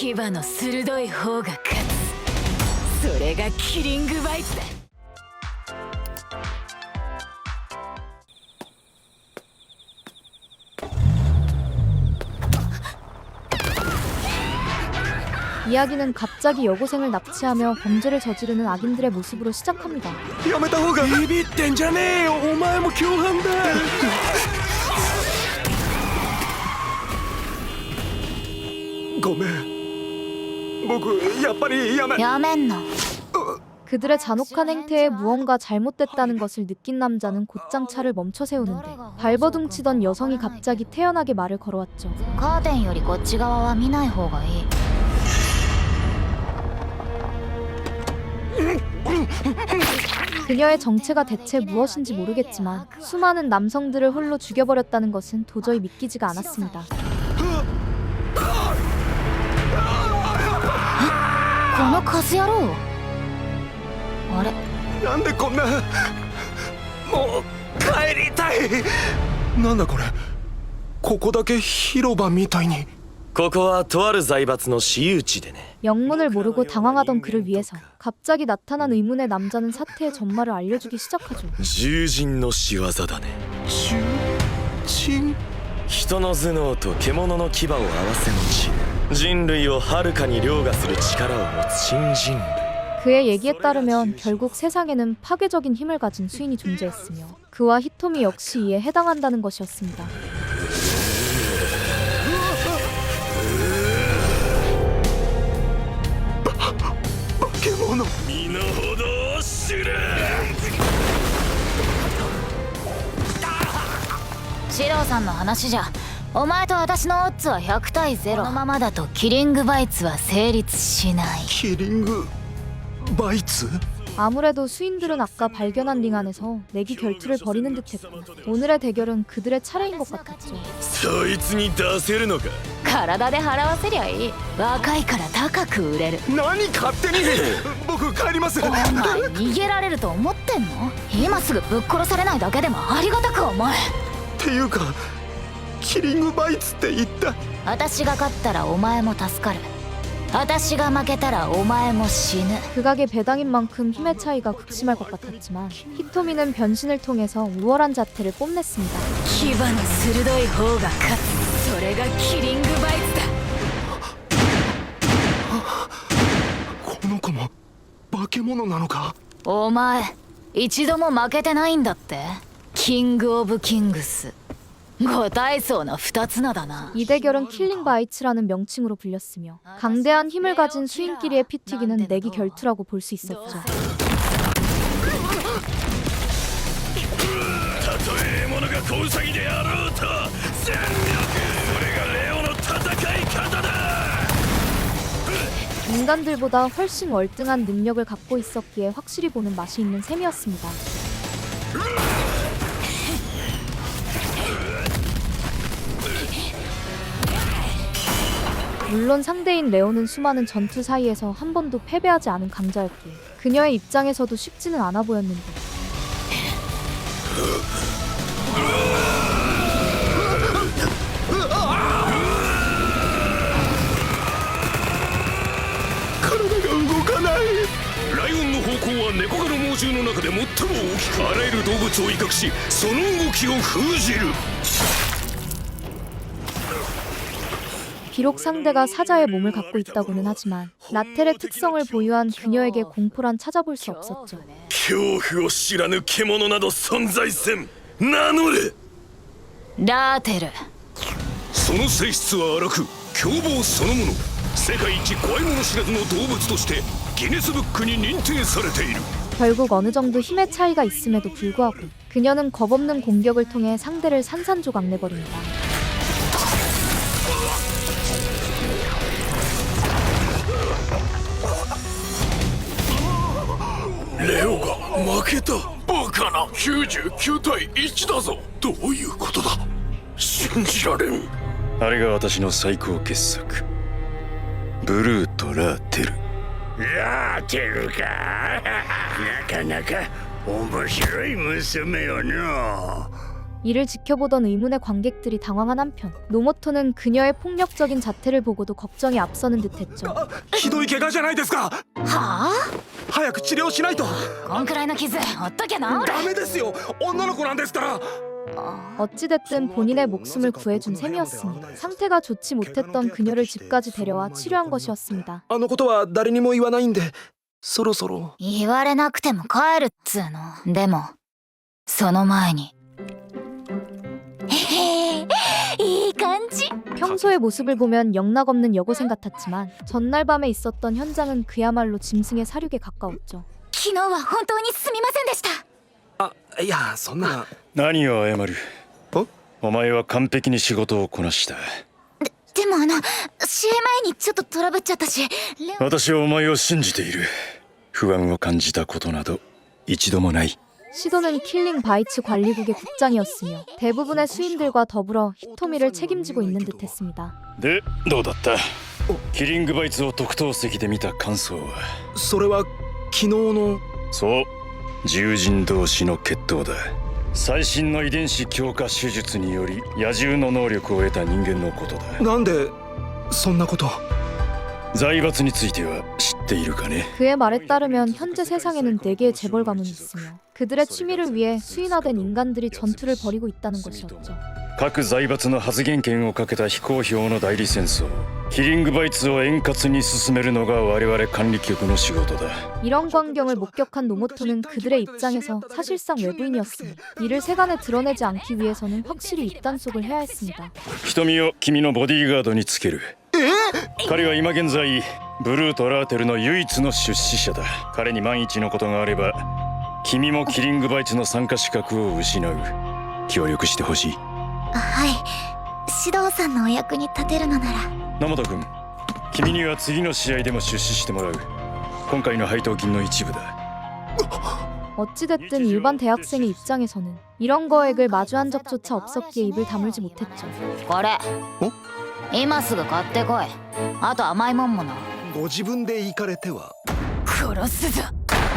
牙の鋭い方が勝つ。それがキリングバイツだ。이야기는 갑자기 여고생을 납치하며 범죄를 저지르는 악인들의 모습으로 시작합니다. やめた方がビビってんじゃねえよお前も共犯だごめん僕やっぱりやめんの。 그들의 잔혹한 행태에 무언가 잘못됐다는 것을 느낀 남자는 곧장 차를 멈춰 세우는데 발버둥치던 여성이 갑자기 태연하게 말을 걸어왔죠. カーテンよりこっち側は見ない方がいい。 그녀의 정체가 대체 무엇인지 모르겠지만 수많은 남성들을 홀로 죽여버렸다는 것은 도저히 믿기지가 않았습니다. このカス野郎。あれ、なんでこんなもう帰りたいなんだこれここだけ広場みたいにここはとある財閥の私有地でね 영문을 모르고 당황하던 그를 위해서 갑자기 나타난 의문의 남자는 사태의 전말을 알려주기 시작하죠. 獣人の仕業だね獣人人の頭脳と獣の牙を合わせ持ち人類をはるかに凌駕する力を持つ新人類 그의 얘기에 따르면 결국 세상에는 파괴적인 힘을 가진 수인이 존재했으며 그와 히토미 역시 이에 해당한다는 것이었습니다.シローさんの話じゃお前と私のオッズは100対0。このままだとキリングバイツは成立しない。 キリングバイツ 아무래도 수인들은 아까 발견한 링 안에서 내기 결투를 벌이는 듯했고 오늘의 대결은 그들의 차례인 것 같았죠. そいつに出せるのか体で払わせりゃいい。若いから高く売れる。何勝手に僕帰りますお前逃げられると思ってんの？今すぐぶっ殺されないだけでもありがたく思え。っていうかキリングバイツって言った 私が勝ったらお前も助かる。私が負けたらお前も死ぬ。 극악의 배당인 만큼 힘의 차이가 극심할 것 같았지만 히토미는 변신을 통해서 우월한 자태를 뽐냈습니다. 牙の鋭い方が勝つ。それがキリングバイツだ。この子も化け物なのかお前一度も負けてないんだって。キングオブキングス。ご大層な二つ名だな。 이 대결은 킬링 바이츠라는 명칭으로 불렸으며 강대한 힘을 가진 수인끼리의 피튀기는 내기 결투라고 볼 수 있었죠. たとえ獲物が子ウサギであろうと全力それがレオの戦い方だ 인간들보다 훨씬 월등한 능력을 갖고 있었기에 확실히 보는 맛이 있는 셈이었습니다. 물론 상대인 레오는 수많은 전투 사이에서 한 번도 패배하지 않은 강자였기에 그녀의 입장에서도 쉽지는 않아 보였는데ライオンの方向は猫科の猛獣の中で最も大きくあらゆる動物を威嚇しその動きを封じる 비록 상대가 사자의 몸을 갖고 있다고는 하지만 라텔의 특성을 보유한 그녀에게 공포란 찾아볼 수 없었죠. 恐怖を知らぬ獣など存在せん名乗れラーテル。その性質は荒く凶暴そのもの世界一怖いもの知らずの動物としてギネスブックに認定されている 결국 어느 정도 힘의 차이가 있음에도 불구하고 그녀는 겁없는 공격을 통해 상대를 산산조각 내버립니다. レオが負けたバカな99対1だぞどういうことだ信じられんあれが私の最高傑作ブルーとラーテルラーテルかなかなか面白い娘よの 이를 지켜보던 의문의 관객들이 당황한 한편 노모토는 그녀의 폭력적인 자태를 보고도 걱정이 앞서는 듯했죠. ひどい怪我じゃないですか。はあ早く治療しないと。こんくらいの傷ほっときゃ治るダメですよ、女の子なんですから。 어찌됐든 본인의 목숨을 구해준 셈이었으니 상태가 좋지 못했던 그녀를 집까지 데려와 치료한 것이었습니다. あのことは誰にも言わないんで、そろそろ。言われなくても帰るっつうの。でもその前にへへいい感じ。 평소의 모습을 보면 영락없는 여고생 같았지만 전날 밤에 있었던 현장은 그야말로 짐승의 사륙에 가까웠죠. 昨日は本当にすみませんでした。あ、いや、そんな。何を謝る。お前は完璧に仕事をこなした。でも試合前にちょっとトラブっちゃったし。私はお前を信じている。不安を感じたことなど一度もない。 시도는 킬링 바이츠 관리국의 국장이었으며 대부분의 수인들과 더불어 히토미를 책임지고 있는 듯했습니다. でどうだった。キリングバイツを特等席で見た感想は。それは昨日の。そう獣人同士の決闘だ。最新の遺伝子強化手術により野獣の能力を得た人間のことだ。なんでそんなこと。財閥については知っているかね。 그의 말에 따르면 현재 세상에는 4개의 재벌 가문이 있으며 그들의 취미를 위해 수인화된 인간들이 전투를 벌이고 있다는 것이었죠. 各財閥の発言権をかけた非公表の代理戦争キリングバイツを円滑に進めるのが我々管理局の仕事だ。 이런 광경을 목격한 노모토는 그들의 입장에서 사실상 외부인이었으니 이를 세간에 드러내지 않기 위해서는 확실히 입단속을 해야 했습니다. 瞳を君のボディーガードにつける。彼は今現在ブルーとラーテルの唯一の出資者だ。彼に万一のことがあれば君もキリングバイツの参加資格を失う。協力してほしい。はい指導さんのお役に立てるのなら。野本君、君には次の試合でも出資してもらう。今回の配当金の一部だ。 어찌됐든 일반 대학생의 입장에서는 이런 거액을 마주한 적조차 없었기에 입을 다물지 못했죠. これ今すぐ買ってこい。あと甘いもんもな。ご自分で行かれては。殺すぞ。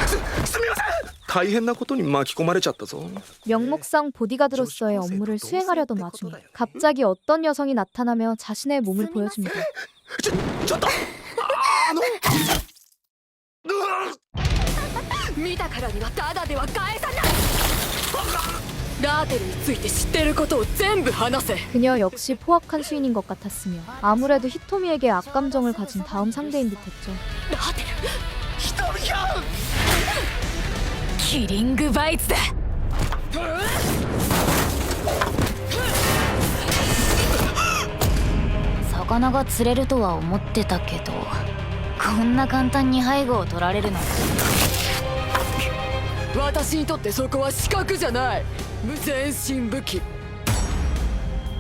すみません。大変なことに巻き込まれちゃったぞ。 명목상 보디가드로서의 업무를 수행하려던 와중에 갑자기 어떤 여성이 나타나며 자신의 몸을 보여줍니다. ちょっと。見たからにはただでは返さない。ラーテルについて知ってることを全部話せ。 그녀 역시 포악한 수인인 것 같았으며 아무래도 히토미에게 악감정을 가진 다음 상대인 듯했죠. ラーテルキリングバイツだ。魚が釣れるとは思ってたけどこんな簡単に背後を取られるなんて。私にとってそこは死角じゃない。無全身武器。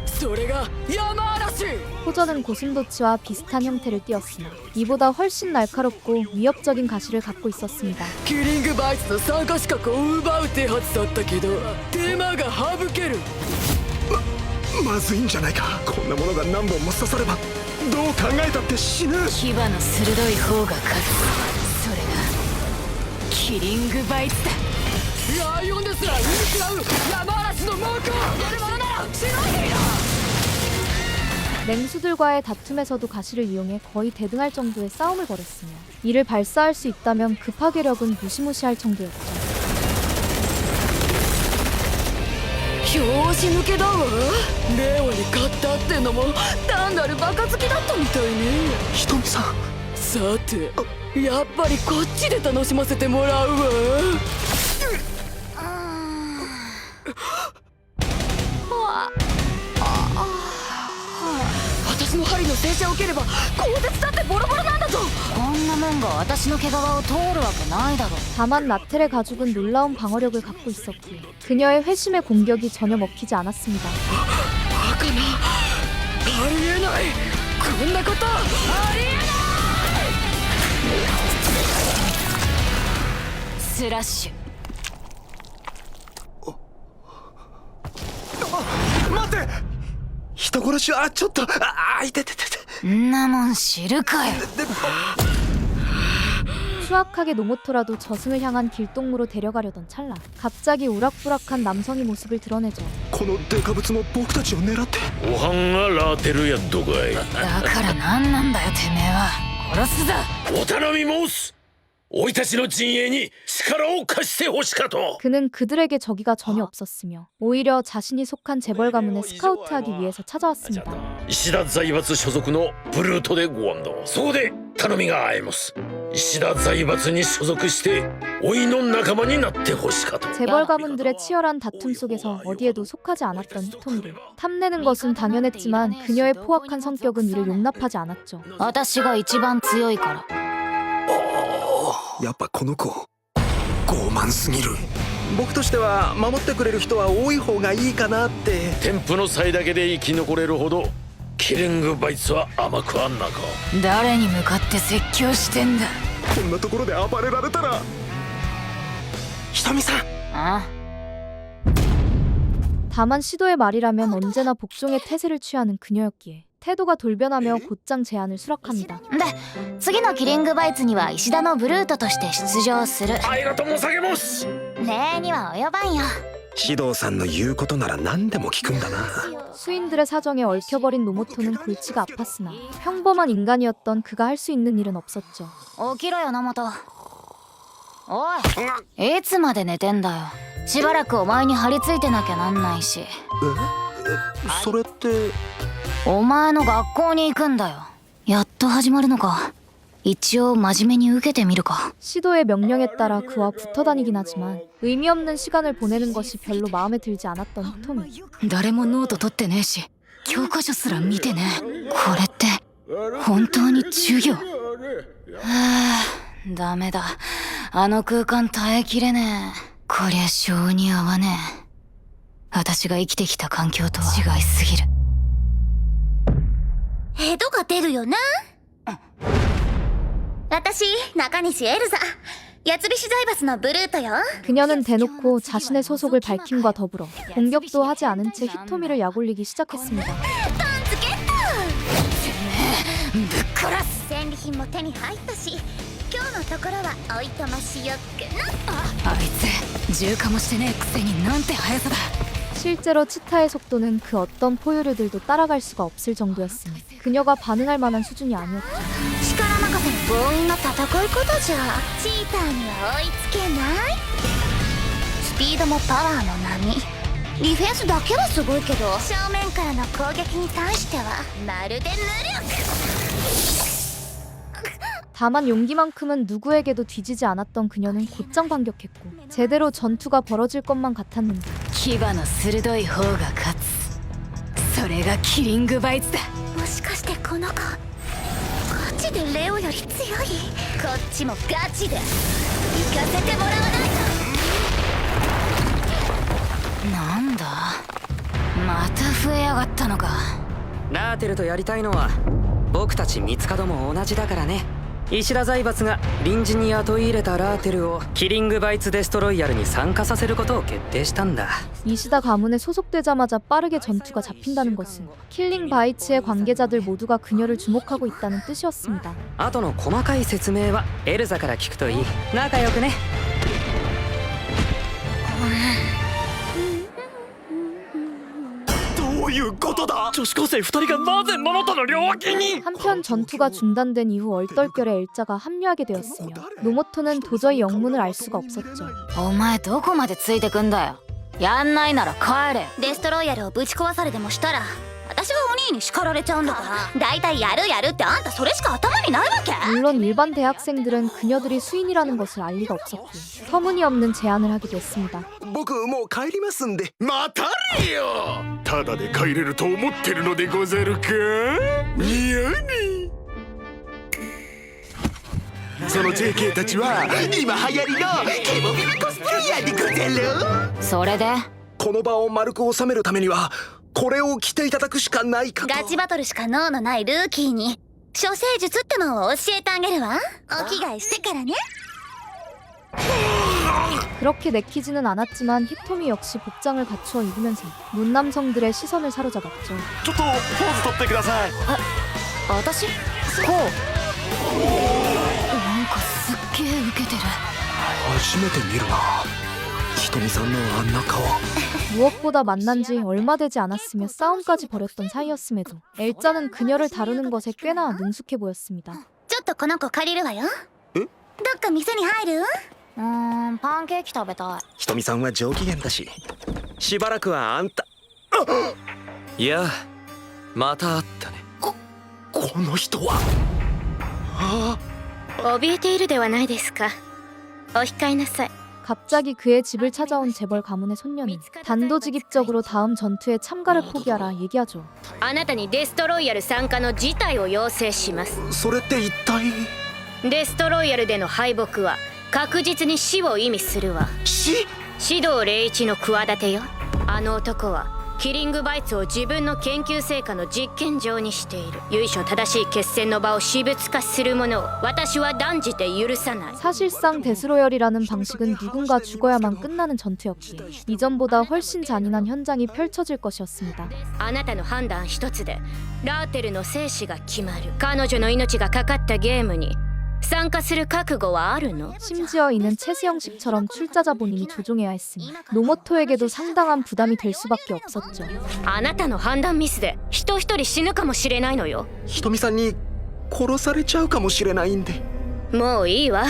それが山嵐。 호전은 고슴도치와 비슷한 형태를 띠었으나 이보다 훨씬 날카롭고 위협적인 가시를 갖고 있었습니다. キリングバイツの参加資格を奪う手はずだったけど手間が省ける。まずいんじゃないか。こんなものが何本も刺さればどう考えたって死ぬ。牙の鋭い方が勝つ。それがキリングバイツだ。ライオンですら見食らう山嵐の猛攻。やるものなら白いヒーロー。 맹수들과의 다툼에서도 가시를 이용해 거의 대등할 정도의 싸움을 벌였으며 이를 발사할 수 있다면 그 파괴력은 무시무시할 정도였죠. 拍子抜けだわ。レオに勝ったってのも単なるバカ好きだったみたいね。ひとみさん。さてやっぱりこっちで楽しませてもらうわ。私の針の洗車を受ければ鋼鉄だってボロボロなんだぞ。こんなもんが私の毛皮を通るわけないだろ。 다만 라텔의 가죽은 놀라운 방어력을 갖고 있었기에 그녀의 회심의 공격이 전혀 먹히지 않았습니다. バカな。ありえない。こんなことありえない。スラッシュ。待って。人殺しはちょっと。あ、いてててて。んなもん知るかよ。 추악하게 노모토라도 저승을 향한 길동무로 데려가려던 찰나 갑자기 우락부락한 남성이 모습을 드러내죠. このデカブツも僕たちを狙って。おはんがラーテルやっとかい。だから何なんだよてめえは。殺すぞ。お頼み申す。おいたちの陣営に力を貸してほしかと。 그는 그들에게 적의가 전혀 없었으며 오히려 자신이 속한 재벌 가문에 스카우트하기 위해서 찾아왔습니다. 石田財閥所属のブルートでご安堵。そこで頼みがあります。石田財閥に所属しておいの仲間になってほしかと。 재벌 가문들의 치열한 다툼 속에서 어디에도 속하지 않았던 히토미를 탐내는 것은 당연했지만 그녀의 포악한 성격은 이를 용납하지 않았죠. 私が一番強いから。やっぱこの子傲慢すぎる。僕としては守ってくれる人は多い方がいいかなって。天賦の際だけで生き残れるほどキリングバイツは甘くはなか。誰に向かって説教してんだ。こんなところで暴れられたら。ひとみさん。あ 다만 시도의 말이라면 언제나 복종의 태세를 취하는 그녀였기에 태도가 돌변하며 곧장 제안을 수락합니다. で次のキリングバイツには石田のブルートとして出場する。ありがとう申し上げます。礼には及ばんよ。指導さんの言うことなら何でも聞くんだな。 수인들의 사정에 얽혀버린 노모토는 골치가 아팠으나 평범한 인간이었던 그가 할 수 있는 일은 없었죠. 起きろよ野本。おいいつまで寝てんだよ。しばらくお前に張り付いてなきゃなんないし。それって。お前の学校に行くんだよ。やっと始まるのか。一応真面目に受けてみるか。 시도의 명령에 따라 그와 붙어 다니긴 하지만 의미 없는 시간을 보내는 것이 별로 마음에 들지 않았던 히토미. 誰もノート取ってねえし教科書すら見てねえ。これって本当に授業。はあダメだ。あの空間耐えきれねえ。こりゃ性に合わねえ。私が生きてきた環境とは違いすぎる。ヘドが出るよな。私、中西エルザ。八菱財閥のブルートよ。 그녀는 대놓고 자신의 소속을 밝힘과 더불어 공격도 하지 않은 채 히토미를 약올리기 시작했습니다. パンツゲット。ぶっ殺す。戦利品も手に入ったし、今日のところはおいとましよっかな。あいつ重化もしてねえくせになんて速さだ。 실제로 치타의 속도는 그 어떤 포유류들도 따라갈 수가 없을 정도였으니 그녀가 반응할 만한 수준이 아니었죠. 力任せの強引な戦い方じゃチーターには追いつけない。スピードもパワーも波。ディフェンスだけはすごいけど正面からの攻撃に対してはまるで無力。 다만 용기만큼은 누구에게도 뒤지지 않았던 그녀는 곧장 반격했고 제대로 전투가 벌어질 것만 같았는데 牙の鋭い方が勝つ。それがキリングバイツだ。もしかしてこの子ガチでレオより強い。こっちもガチで行かせてもらわないと。なんだまた増えやがったのか。ラーテルとやりたいのは僕たち三つ角も同じだからね。石田財閥が臨時に雇い入れたラーテルをキリングバイツデストロイヤルに参加させることを決定したんだ。 이시다 가문에 소속되자마자 빠르게 전투가 잡힌다는 것은 킬링 바이츠의 관계자들 모두가 그녀를 주목하고 있다는 뜻이었습니다. 後の細かい説明はエルザから聞くといい。仲良くね。どういうことだ。女子高生2人がなぜマナタの両脇に。 한편 전투가 중단된 이후 얼떨결에 엘자가 합류하게 되었으며 노모토는 도저히 영문을 알 수가 없었죠. お前どこまでついてくんだよ。やんないなら帰れ。デストロイヤルをぶち壊されでもしたら私がお兄に叱られちゃうんだから。だいたいやるやるってあんたそれしか頭にないわけ。 물론 일반 대학생들은 그녀들이 수인이라는 것을 알 리가 없었기에 터무니없는 제안을 하기도 했습니다. 僕もう帰りますんで。待たれよ。ただで帰れると思ってるのでござるか。いやね。その JK たちは今流行りのケモビルコスプレイヤーでござる。それでこの場を丸く収めるためにはこれを着ていただくしかないかと。ガチバトルしか脳のないルーキーに処世術ってのを教えてあげるわ。お着替えしてからね。 그렇게 내키지는 않았지만 히토미 역시 복장을 갖추어 입으면서 문남성들의 시선을 사로잡았죠. ちょっとポーズ取ってください。私こうなんかすっげえ初めて見るな。ひとみさんのあんな顔。 무엇보다 만난 지 얼마 되지 않았으며 싸움까지 벌였던 사이였음에도 엘자는 그녀를 다루는 것에 꽤나 능숙해 보였습니다. ちょっとこの子借りるわよ。どっか店に入る？パンケーキ食べたい。ひとみさんは上機嫌だし、しばらくはあんた。いやまた会ったね。この人は。怯えているではないですか。お控えなさい。 갑자기 그의 집을 찾아온 재벌 가문의 손녀는 단도직입적으로 다음 전투에 참가를 포기하라 얘기하죠. あなたにデストロイヤル参加の辞退を要請します。それって一体。デストロイヤルでの敗北は確実に死を意味するわ。死。指導霊一の企てよ。あの男はキリングバイツを自分の研究成果の実験場にしている。由緒正しい決戦の場を私物化する者を私は断じて許さない。 사실상 데스로열이라는 방식은 누군가 죽어야만 끝나는 전투였기에 이전보다 훨씬 잔인한 현장이 펼쳐질 것이었습니다. あなたの判断一つでラーテルの生死が決まる。彼女の命がかかったゲームに参加する覚悟はあるの？ 심지어 이는 체스 형식처럼 출자자 본인이 조종해야 했으니 노모토에게도 상당한 부담이 될 수밖에 없었죠. あなたの判断ミスで人一人死ぬかもしれないのよ。ひとみさんに殺されちゃうかもしれないんで。もういいわ。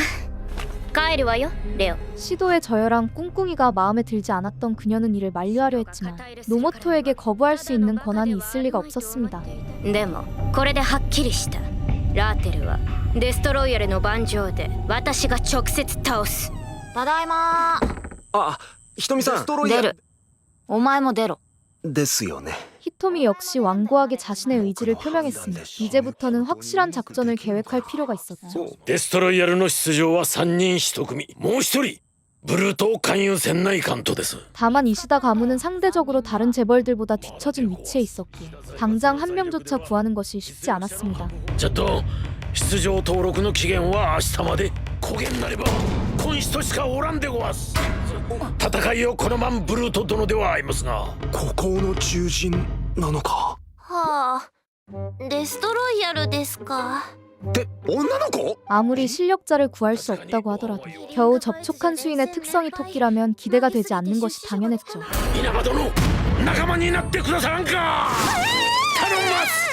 帰るわよ、レオ。 시도에 저열한 꿍꿍이가 마음에 들지 않았던 그녀는 이를 만류하려 했지만 노모토에게 거부할 수 있는 권한이 있을 리가 없었습니다. でもこれではっきりした。ラーテルはデストロイヤルの盤上で私が直接倒す。ただいま。あ、ひとみさん。デストロイヤル出る。お前も出ろ。ですよね。 히토미 역시 완고하게 자신의 의지를 표명했으니 이제부터는 확실한 작전을 계획할 필요가 있었죠. デストロイヤルの出場は3人1組、もう1人ブルート勧誘船内監督です。 다만 이시다 가문은 상대적으로 다른 재벌들보다 뒤처진 위치에 있었기에 당장 한 명조차 구하는 것이 쉽지 않았습니다. ちょっと出場登録の期限は明日まで。焦げになれば今人しかおらんでごわす。戦いをこのまんブルート殿ではありますが、孤高の獣人なのか。はあ、デストロイヤルですか。って女の子？ 아무리 실력자를 구할 수 없다고 하더라도 겨우 접촉한 수인의 특성이 토끼라면 기대가 되지 않는 것이 당연했죠. 稲葉殿仲間になってくださらんか。頼みます。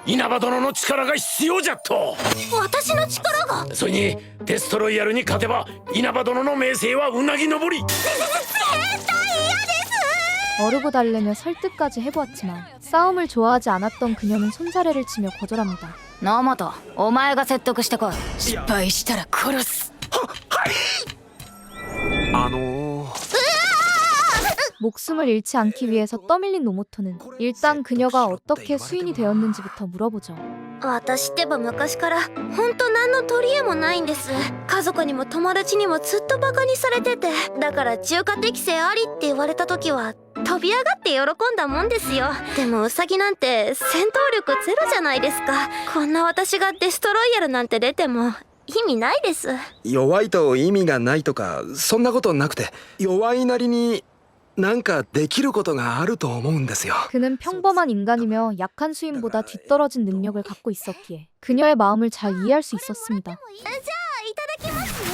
稲葉殿の力が必要じゃと。私の力が。それにデストロイヤルに勝てば稲葉殿の名声はうなぎ登り。 어르고 달래며 설득까지 해보았지만 싸움을 좋아하지 않았던 그녀는 손사래를 치며 거절합니다. 野本、お前が説得してこい。失敗したら殺す。목숨을 잃지 않기 위해서 떠밀린 노모토는 일단 그녀가 어떻게 수인이 되었는지부터 물어보죠. 私ってば昔から本当何の取り柄もないんです。家族にも友達にもずっとバカにされてて、だから中華適性ありって言われた時は飛び上がって喜んだもんですよ。でもウサギなんて戦闘力ゼロじゃないですか。こんな私がデストロイヤルなんて出ても意味ないです。弱いと意味がないとかそんなことなくて、弱いなりになんかできることがあると思うんですよ。 그는 평범한 인간이며 약한 수인보다 뒤떨어진 능력을 갖고 있었기에 그녀의 마음을 잘 이해할 수 있었습니다. じゃあいただきますね。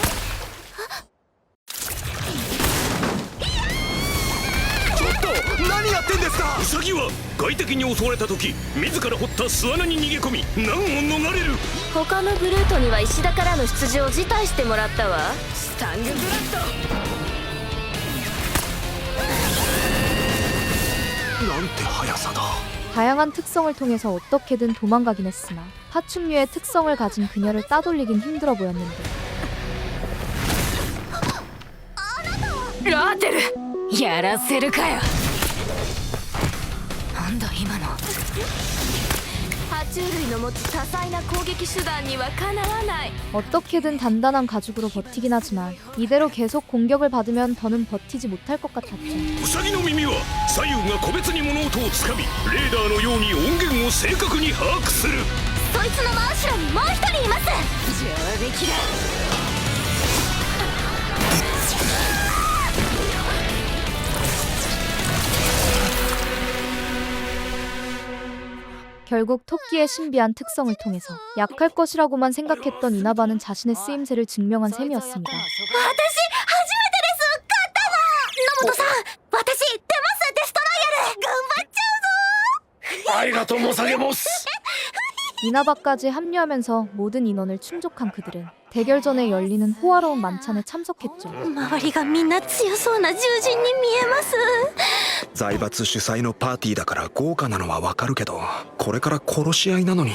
ちょっと何やってんですか。ウサギは外敵に襲われた時自ら掘った巣穴に逃げ込み難を逃れる。他のブルートには石田からの出場を辞退してもらったわ。スタングブラッド。 なんて速さだ。 다양한 특성을 통해서 어떻게든 도망가긴 했으나 파충류의 특성을 가진 그녀를 따돌리긴 힘들어 보였는데 ラーテル、やらせるかよ。なんだ今の。爬虫類の持つ多彩な攻撃手段にはかなわない。 어떻게든 단단한 가죽으로 버티긴 하지만 이대로 계속 공격을 받으면 더는 버티지 못할 것 같았죠. ウサギの耳は左右が個別に物音をつかみレーダーのように音源を正確に把握する。そいつの真後ろにもう一人います。上出来だ。 결국 토끼의 신비한 특성을 통해서 약할 것이라고만 생각했던 이나바는 자신의 쓰임새를 증명한 셈이었습니다. 私私出ますデストロイヤル頑張っちゃうぞありがとうモサゲボス 이나바까지 합류하면서 모든 인원을 충족한 그들은 대결 전에 열리는 호화로운 만찬에 참석했죠. 周りがみんな強そうな獣人に見えます。財閥主催のパーティーだから豪華なのはわかるけど、これから殺し合いなのに。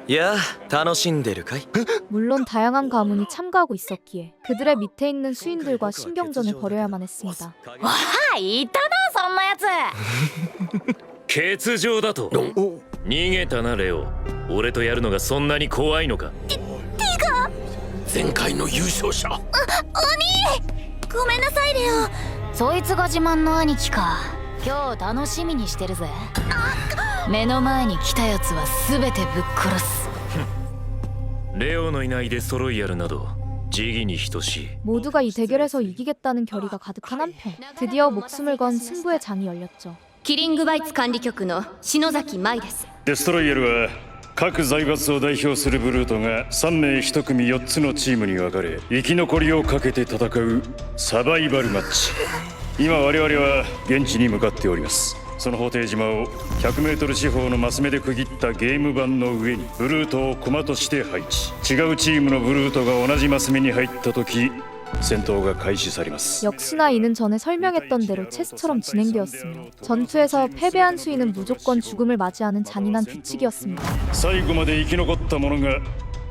いや楽しんでるかい？ 물론 다양한 가문이 참가하고 있었기에 그들의 밑에 있는 수인들과 신경전을 벌여야만 했습니다. わあいたなそんなやつ欠場だと逃げたなレオ俺とやるのがそんなに怖いのか前回の優勝者ごめんなさいレオ。そいつが自慢の兄貴か今日楽しみにしてるぜ目の前に来たやつは全てぶっ殺すレオのいないデストロイヤルなど時義に等しい 모두가 이 대결에서 이기겠다는 결의가 가득한 한편 드디어 목숨을 건 승부의 장이 열렸죠. キリングバイツ管理局の篠崎舞です。デストロイヤルは各財閥を代表するブルートが3名1組4つのチームに分かれ生き残りをかけて戦うサバイバルマッチ今我々は現地に向かっておりますその法廷島を 100m 四方のマス目で区切ったゲーム盤の上にブルートを駒として配置違うチームのブルートが同じマス目に入った時戦闘が開始されます 역시나 이는 전에 설명했던 대로 체스처럼 진행되었으며 전투에서 패배한 수인은 무조건 죽음을 맞이하는 잔인한 규칙이었습니다. 最後まで生き残った者が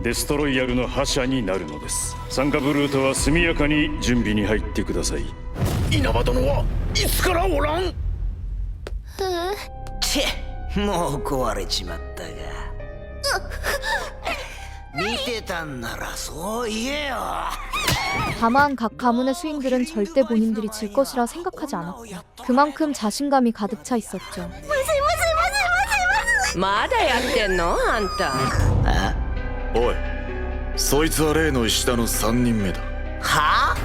デストロイヤルの覇者になるのです参加ブルートは速やかに準備に入ってください稲葉殿はいつからおらんチェもう壊れちまったが見てたんならそう言えよ 다만 각 가문의 수인들은 절대 본인들이 질 것이라 생각하지 않았고 그만큼 자신감이 가득 차 있었죠. まだやってんのあんた。おいそいつは例の石田の3人目だは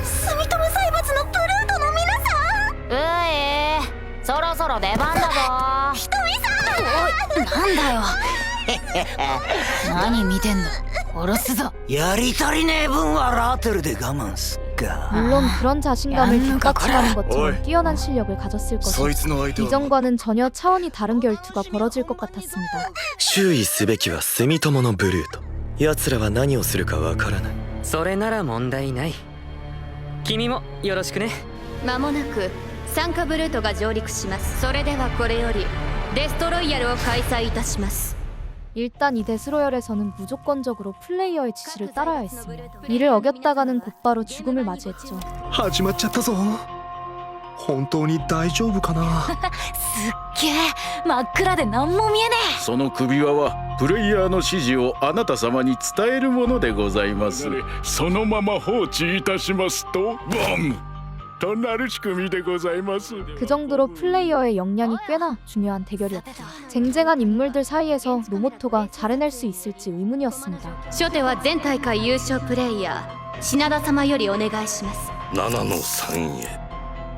住友財閥のブルートの皆さん。そろそろ出番だぞひとみさん。なんだよ何見てんの殺すぞやり足りねえ分はラーテルで我慢すっか 물론 그런 자신감을 야, 뒷받침하는 것처럼 어이. 뛰어난 실력을 가졌을 そい 것이고 つの相手は 이전과는 전혀 차원이 다른 결투가 벌어질 것 같았습니다. 注意すべきは住友のブルート奴らは何をするかわからないそれなら問題ない君もよろしくねまもなく参加ブルートが上陸します。それではこれよりデストロイヤルを開催いたします。 일단 이 데스로열에서는 무조건적으로 플레이어의 지시를 따라야 했으며 이를 어겼다가는 곧바로 죽음을 맞이했죠. 始まっちゃったぞ。本当に大丈夫かな。すっげえ真っ暗で何も見えねその首輪はプレイヤーの指示をあなた様に伝えるものでございますそのまま放置いたしますとボンとなる仕組みでございます 그 정도로 플레이어의 역량이 꽤나 중요한 대결이었죠. 쟁쟁한 인물들 사이에서 노모토가 잘 해낼 수 있을지 의문이었습니다. 初手は前大会優勝プレイヤー品田様よりお願いします。7の3へ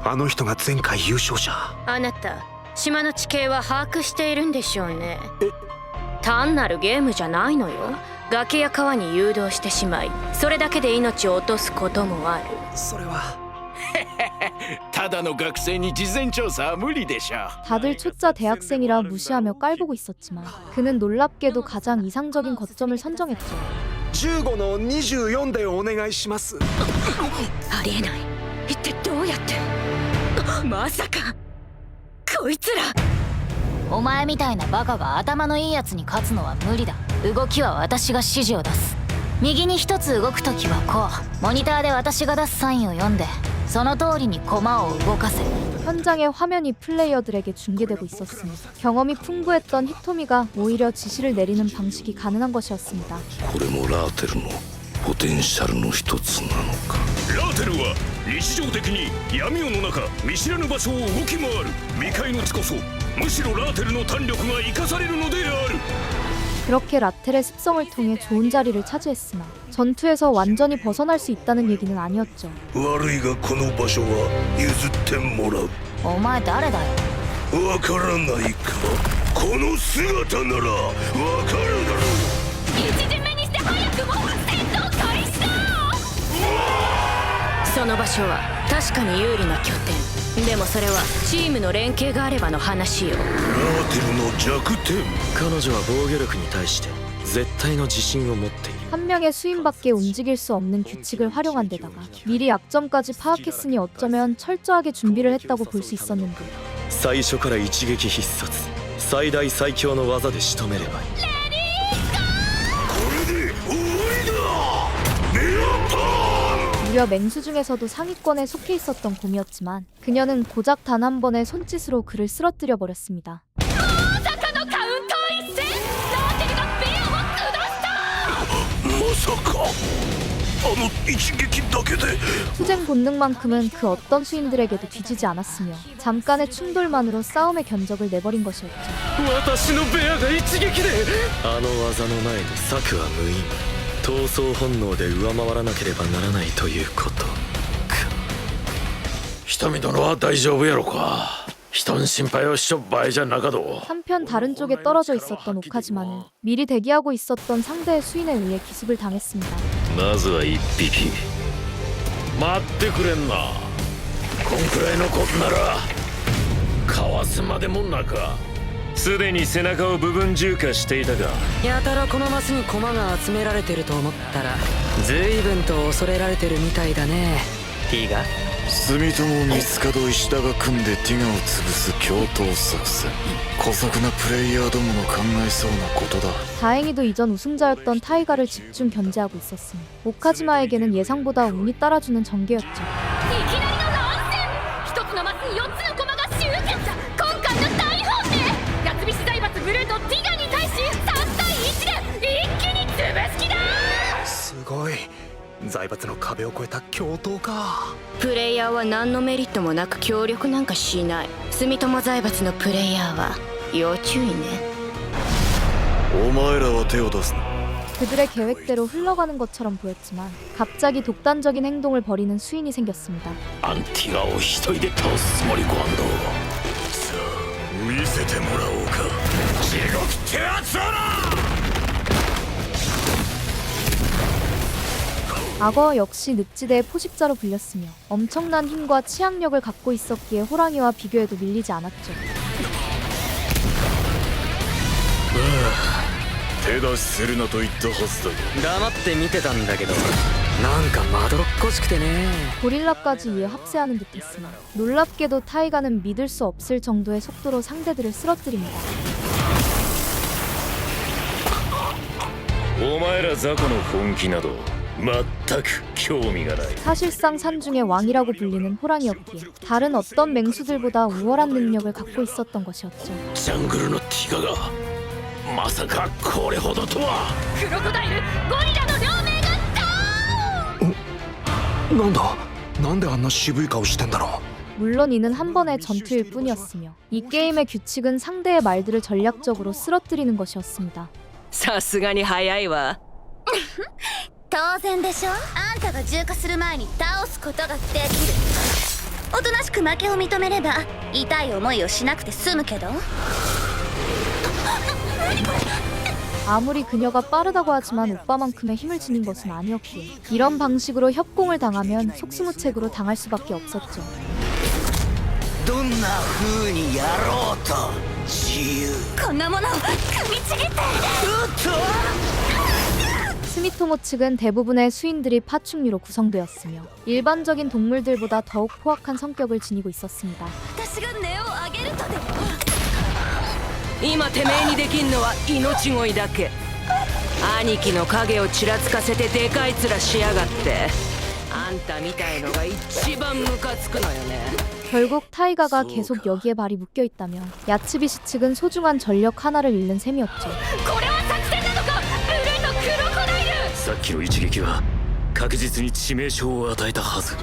あの人が前回優勝者。あなた島の地形は把握しているんでしょうね。単なるゲームじゃないのよ。崖や川に誘導してしまいそれだけで命を落とすこともある。それは。ただの学生に事前調査は無理でしょ 다들 초짜 대학생이라 무시하며 깔보고 있었지만 그는 놀랍게도 가장 이상적인 거점을 선정했죠. 15の24でお願いします。ありえない。一体どうやって。まさかこいつら。お前みたいなバカが頭のいいやつに勝つのは無理だ動きは私が指示を出す右に一つ動くときはこうモニターで私が出すサインを読んでその通りに駒を動かせ 현장의 화면이 플레이어들에게 중계되고 있었으니 경험이 풍부했던 히토미가 오히려 지시를 내리는 방식이 가능한 것이었습니다. これもラーテルのポテンシャルの一つなのかラーテルは日常的に闇夜の中見知らぬ場所を動き回る未開の地こそむしろラーテルの胆力が生かされるのである 그렇게 라텔의 습성을 통해 좋은 자리를 차지했으나 전투에서 완전히 벗어날 수 있다는 얘기는 아니었죠. 悪いがこの場所は譲ってもらうお前誰だよわからないかこの姿ならわかるだろう1巡目にして早くも戦闘開始だ。その場所は確かに有利な拠点。でもそれはチームの連携があればの話よ。ラーテルの弱点。彼女は防御力に対して絶対の自信を持っている。 한 명의 수인밖에 움직일 수 없는 규칙을 활용한 데다가 미리 약점까지 파악했으니 어쩌면 철저하게 준비를 했다고 볼 수 있었는데 最初から一撃必殺最大最強の技で仕留めればいい。これで終わりだ。メアパン。 무려 맹수 중에서도 상위권에 속해 있었던 곰이었지만 그녀는 고작 단 한 번의 손짓으로 그를 쓰러뜨려 버렸습니다. まさかあの一撃だけで。 투쟁 본능만큼은 그 어떤 수인들에게도 뒤지지 않았으며 잠깐의 충돌만으로 싸움의 견적을 내버린 것이었죠. 私のベアが一撃で。あの技の前に策は無意味。闘争本能で上回らなければならないということか。瞳殿は大丈夫やろか。人の心配をしちょっばいじゃなかど。 한편 다른 쪽에 떨어져 있었던 오카지마는 미리 대기하고 있었던 상대의 수인에 의해 기습을 당했습니다. まずは一匹。待ってくれんな。こんくらいのことならかわすまでもなか。すでに背中を部分重化していたが。やたらこのマスに駒が集められてると思ったら随分と恐れられてるみたいだね。T が住友三つ門石田が組んでティガを潰す共闘作戦。姑息なプレイヤーどもの考えそうなことだ。 다행히도 이전 우승자였던 타이가를 집중 견제하고 있었으니 오카지마에게는 예상보다 운이 따라주는 전개였죠. 一つのマスに4つの駒が集結。今回の大本命八つ星財閥ブルーとティガに対し3対1で一気に潰す気だ。すごい。財閥の壁を越えた共闘か。プレイヤーは何のメリットもなく協力なんかしない。住友財閥のプレイヤーは要注意ね。お前らは手を出すな。 그들의 계획대로 흘러가는 것처럼 보였지만 갑자기 독단적인 행동을 벌이는 수인이 생겼습니다. アンティガを一人で倒すつもりか。さあ見せてもらおうか。地獄ってやつだな。 악어 역시 늪지대의 포식자로 불렸으며 엄청난 힘과 치악력을 갖고 있었기에 호랑이와 비교해도 밀리지 않았죠. 手出しするなと言ったはずだが。黙って見てたんだけどなんかまどろっこしくてね。 고릴라까지 이에 합세하는 듯했으나 놀랍게도 타이가는 믿을 수 없을 정도의 속도로 상대들을 쓰러뜨립니다. お前ら雑魚の本気など全く興味がない。 사실상 산중의 왕이라고 불리는 호랑이였기에 다른 어떤 맹수들보다 우월한 능력을 갖고 있었던 것이었죠. ジャングルのティガがまさかこれほどとは。クロコダイルゴリラの両名がダウン。なんだ。なんであんな渋い顔してんだろう。 물론 이는 한 번의 전투일 뿐이었으며 이 게임의 규칙은 상대의 말들을 전략적으로 쓰러뜨리는 것이었습니다. さすがに早いわ。当然でしょ。あんたが重化する前に倒すことができる。おとなしく負けを認めれば痛い思いをしなくて済むけど。 아무리 그녀가 빠르다고 하지만 오빠만큼의 힘을 지닌 것은 아니었기에 이런 방식으로 협공을 당하면 속수무책으로 당할 수밖에 없었죠. どんな風にやろうと自由。こんなものを組みちぎって。 스미토모 측은 대부분의 수인들이 파충류로 구성되었으며 일반적인 동물들보다 더욱 포악한 성격을 지니고 있었습니다. 私が根を上げるとでも。今てめえにできんのは命乞いだけ。兄貴の影をちらつかせてでかい面しやがって。あんたみたいのが一番ムカつくのよね。 결국 타이가가 계속 여기에 발이 묶여있다면 야츠비시 측은 소중한 전력 하나를 잃는 셈이었죠. これは作戦なのか。ブルーとクロコダイル。さっきの一撃は確実に致命傷を与えたはず。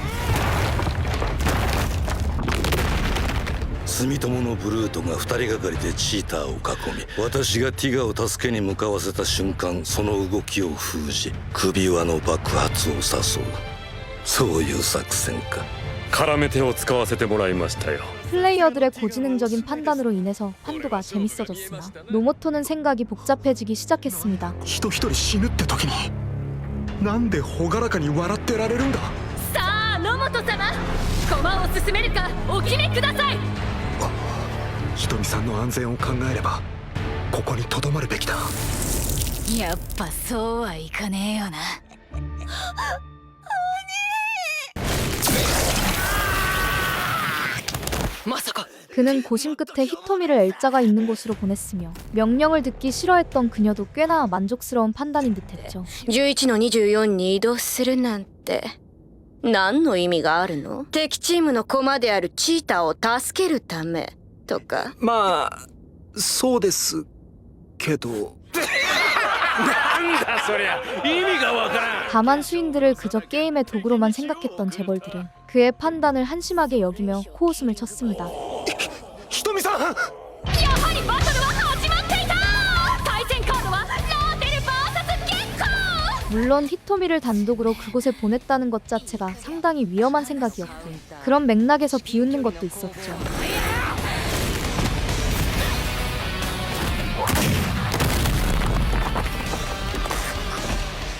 住友のブルートが2人がかりでチーターを囲み、私がティガを助けに向かわせた瞬間、その動きを封じ首輪の爆発を誘う。そういう作戦か。絡め手を使わせてもらいましたよ。 플레이어들의 고지능적인 판단으로 인해서 판도가 재밌어졌으나 노모토는 생각이 복잡해지기 시작했습니다. 人一人死ぬって時になんで朗らかに笑ってられるんだ。さあ野本様、駒を進めるかお決めください。ひとみさんの安全を考えればここにとどまるべきだ。やっぱそうはいかねえよな。まさか 그는 고심 끝에 히토미를 엘자가 있는 곳으로 보냈으며 명령을 듣기 싫어했던 그녀도 꽤나 만족스러운 판단인 듯했죠. 11の24に移動するなんて何の意味があるの？敵チームの駒であるチーターを助けるためとか。まあそうですけど。なんだそりゃ意味がわからん。 다만 수인들을 그저 게임의 도구로만 생각했던 재벌들은 그의 판단을 한심하게 여기며 코웃음을 쳤습니다. ひとみさん。やはりバトルは始まっていた。対戦カードはラーテル VS ゲッコー。 물론 히토미를 단독으로 그곳에 보냈다는 것 자체가 상당히 위험한 생각이었고 그런 맥락에서 비웃는 것도 있었죠.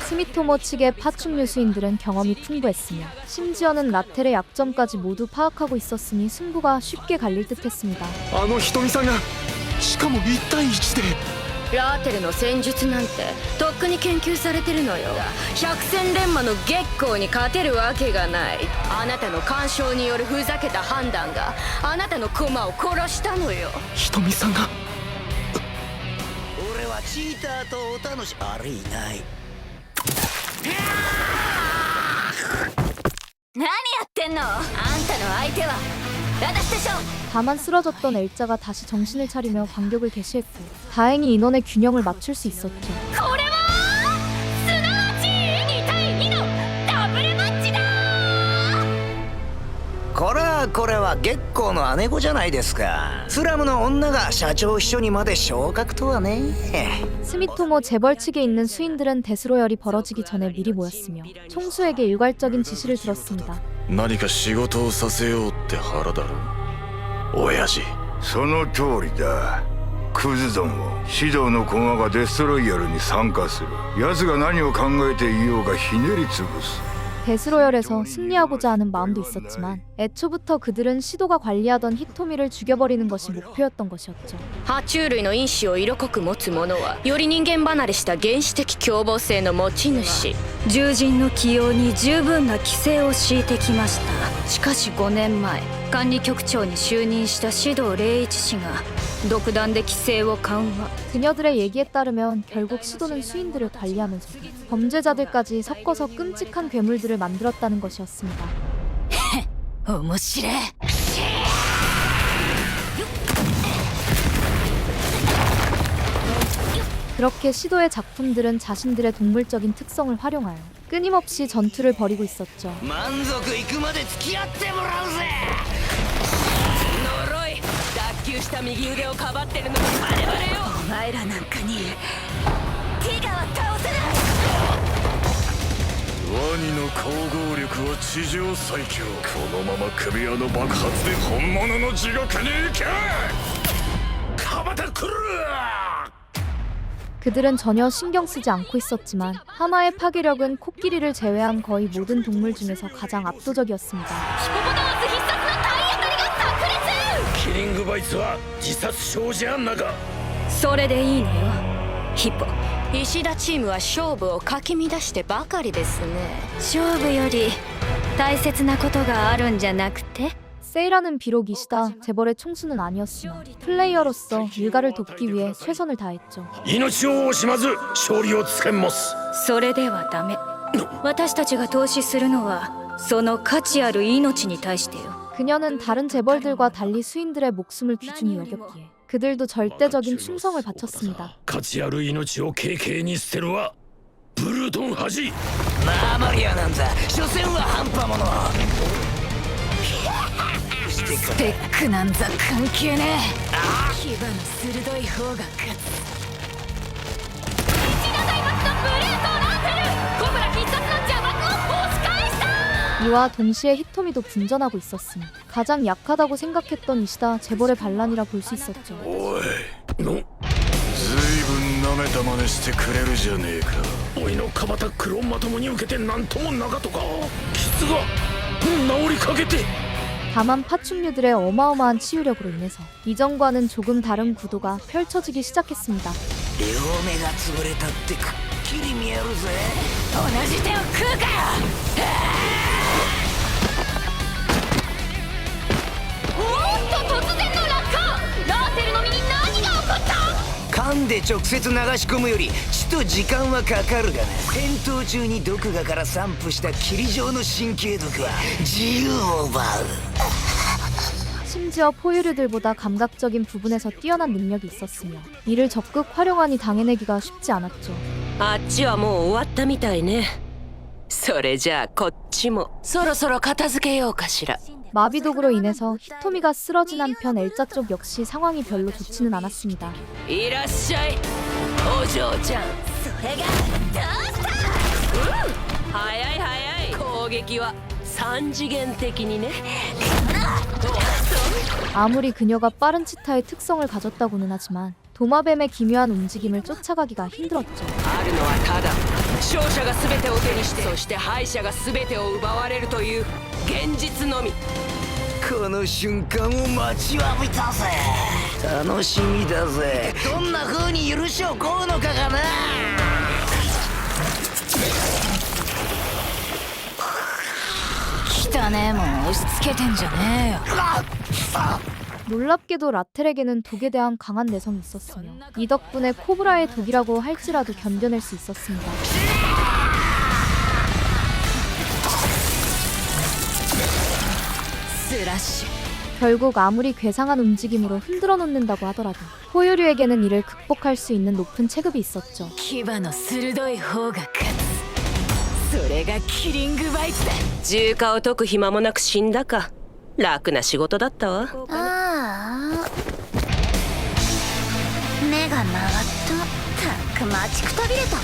스미토모 측의 파충류 수인들은 경험이 풍부했으며 심지어는 라텔의 약점까지 모두 파악하고 있었으니 승부가 쉽게 갈릴 듯했습니다. あのひとみさんがしかも1対1で。ラーテルの戦術なんてとっくに研究されてるのよ。百戦錬磨の月光に勝てるわけがない。あなたの干渉によるふざけた判断があなたの駒を殺したのよ。ひとみさんが。俺はチーターとお楽しあれいない。何やってんの？あんたの相手は私でしょ。 다만 쓰러졌던 엘자가 다시 정신을 차리며 반격을 개시했고 다행히 인원의 균형을 맞출 수 있었죠. これはすなわち2対2のダブルマッチだ。これは月光の姉子じゃないですか。スラムの女が社長秘書にまで昇格とはね。 스미토모 재벌 측에 있는 수인들은 대스로열이 벌어지기 전에 미리 모였으며 총수에게 일괄적인 지시를 들었습니다. 何か仕事をさせようって腹だろ親父。その通りだ。クズども、指導の駒がデストロイヤルに参加する。奴が何を考えていようがひねり潰す。 대스로열에서 승리하고자 하는 마음도 있었지만 애초부터 그들은 시도가 관리하던 히토미를 죽여버리는 것이 목표였던 것이었죠. 爬虫類の因子を色濃く持つ者はより人間離れした原始的凶暴性の持ち主。獣人の起用に十分な規制を敷いてきました。しかし5年前管理局長に就任した指導霊一氏が独断で規制を緩和。 그녀들의 얘기에 따르면 결국 시도는 수인들을 관리하면서도 범죄자들까지 섞어서 끔찍한 괴물들을 만들었다는 것이었습니다. 面白い。 그렇게 시도의 작품들은 자신들의 동물적인 특성을 활용하여 끊임없이 전투를 벌이고 있었죠. 満足いくまで付き合ってもらうぜ。呪い脱臼した右腕をかばってるのがバレバレよ。お前らなんかにティガは倒せない。ワニの光合力は地上最強。このまま首輪の爆発で本物の地獄に行け。カバタクル。 그들은 전혀 신경 쓰지 않고 있었지만 하마의 파괴력은 코끼리를 제외한 거의 모든 동물 중에서 가장 압도적이었습니다. キリングバイツは自殺症じゃんなか。それでいいのよヒポ。石田チームは勝負をかき乱してばかりですね。勝負より大切なことがあるんじゃなくて。 세이라는 비록 이시다 재벌의 총수는 아니었으나 플레이어로서 일가를 돕기 위해 최선을 다했죠. 命を惜しまず勝利をつかみます。それではダメ。私たちが投資するのはその価値ある命に対してよ。 그녀는 다른 재벌들과 달리 수인들의 목숨을 귀중히 여겼기에 그들도 절대적인 충성을 바쳤습니다. 価値ある命を軽々に捨てるはブルートン恥。なあマリアなんざ所詮は半端者。 スペックなんざ関係ねえ。牙の鋭い方が勝つ。一打財閥のブレートラーテル、コブラ必殺の邪魔を押し返した。 이와 동시에 히토미도 분전하고 있었으니 가장 약하다고 생각했던 이시다 재벌의 반란이라 볼 수 있었죠. おいのずいぶんなめた真似してくれるじゃねえか。おいのカバタックルをまともに受けてなんともなかとか。キツが治りかけて 다만 파충류들의 어마어마한 치유력으로 인해서 이전과는 조금 다른 구도가 펼쳐지기 시작했습니다. 両目が潰れたってくっきり見えるぜ。同じ手を食うかよ。おっと突然の落下。ラーテルの身に何が起こった？噛んで直接流し込むよりちと時間はかかるがな。戦闘中に毒牙から散布した霧状の神経毒は自由を奪う。 심지어 포유류들보다 감각적인 부분에서 뛰어난 능력이 있었으며 이를 적극 활용하니 당해내기가 쉽지 않았죠. あっちはもう終わったみたいね。それじゃあこっちもそろそろ片付けようかしら。 마비독으로 인해서 히토미가 쓰러진 한편 엘자 쪽 역시 상황이 별로 좋지는 않았습니다. いらっしゃいお嬢ちゃん。それがどうした？早い早い。攻撃は3次元的にね。 아무리 그녀가 빠른 치타의 특성을 가졌다고는 하지만 도마뱀의 기묘한 움직임을 쫓아가기가 힘들었죠. あるのはただ勝者が全てを手にしてそして敗者が全てを奪われるという現実のみ。この瞬間を待ちわびたぜ。楽しみだぜ。どんな風に許しを請うのかがな。 汚ねえもん押し付けてんじゃねえよ。 놀랍게도 라텔에게는 독에 대한 강한 내성이 있었으며 이 덕분에 코브라의 독이라고 할지라도 견뎌낼 수 있었습니다. 스라시. 결국 아무리 괴상한 움직임으로 흔들어 놓는다고 하더라도 포유류에게는 이를 극복할 수 있는 높은 체급이 있었죠. 牙の鋭い方が勝つ。それがキリングバイツだ。重化を解く暇もなく死んだか。楽な仕事だったわ。ああ目が回った。たく待ちくたびれたわ。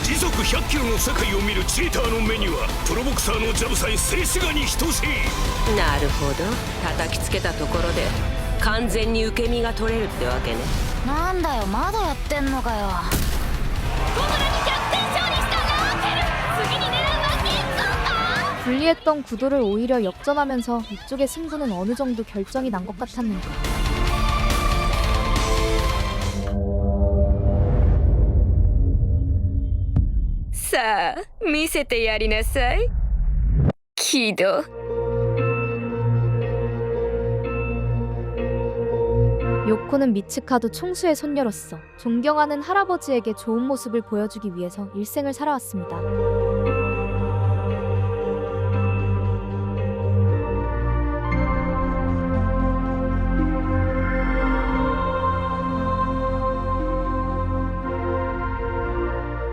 時速100キロの世界を見るチーターの目にはプロボクサーのジャブさえ静止画に等しい。なるほど。叩きつけたところで完全に受け身が取れるってわけね。なんだよまだやってんのかよ。コブラに逆転勝利したラーテル。次に狙うは銀行か。 불리했던 구도를 오히려 역전하면서 이쪽의 승부는 어느 정도 결정이 난 것 같았는데さあ見せてやりなさいキド。 요코는 미츠카도 총수의 손녀로서 존경하는 할아버지에게 좋은 모습을 보여주기 위해서 일생을 살아왔습니다.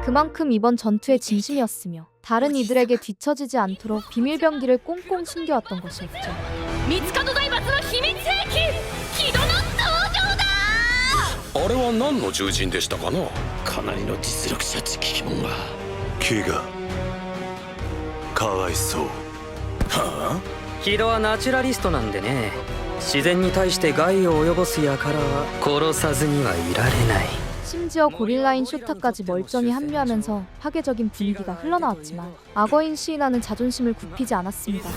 그만큼 이번 전투의 진심이었으며 다른 이들에게 뒤처지지 않도록 비밀병기를 꽁꽁 숨겨왔던 것이었죠. 三つ角財閥の秘密兵器キドの登場だ。あれは何の獣人でしたかな。かなりの実力者チキキモンが。気がかわいそう。はあ。キドはナチュラリストなんでね。自然に対して害を及ぼす輩は殺さずにはいられない。 심지어 고릴라인 쇼타까지 멀쩡히 합류하면서 파괴적인 분위기가 흘러나왔지만 악어인 시이나는 자존심을 굽히지 않았습니다.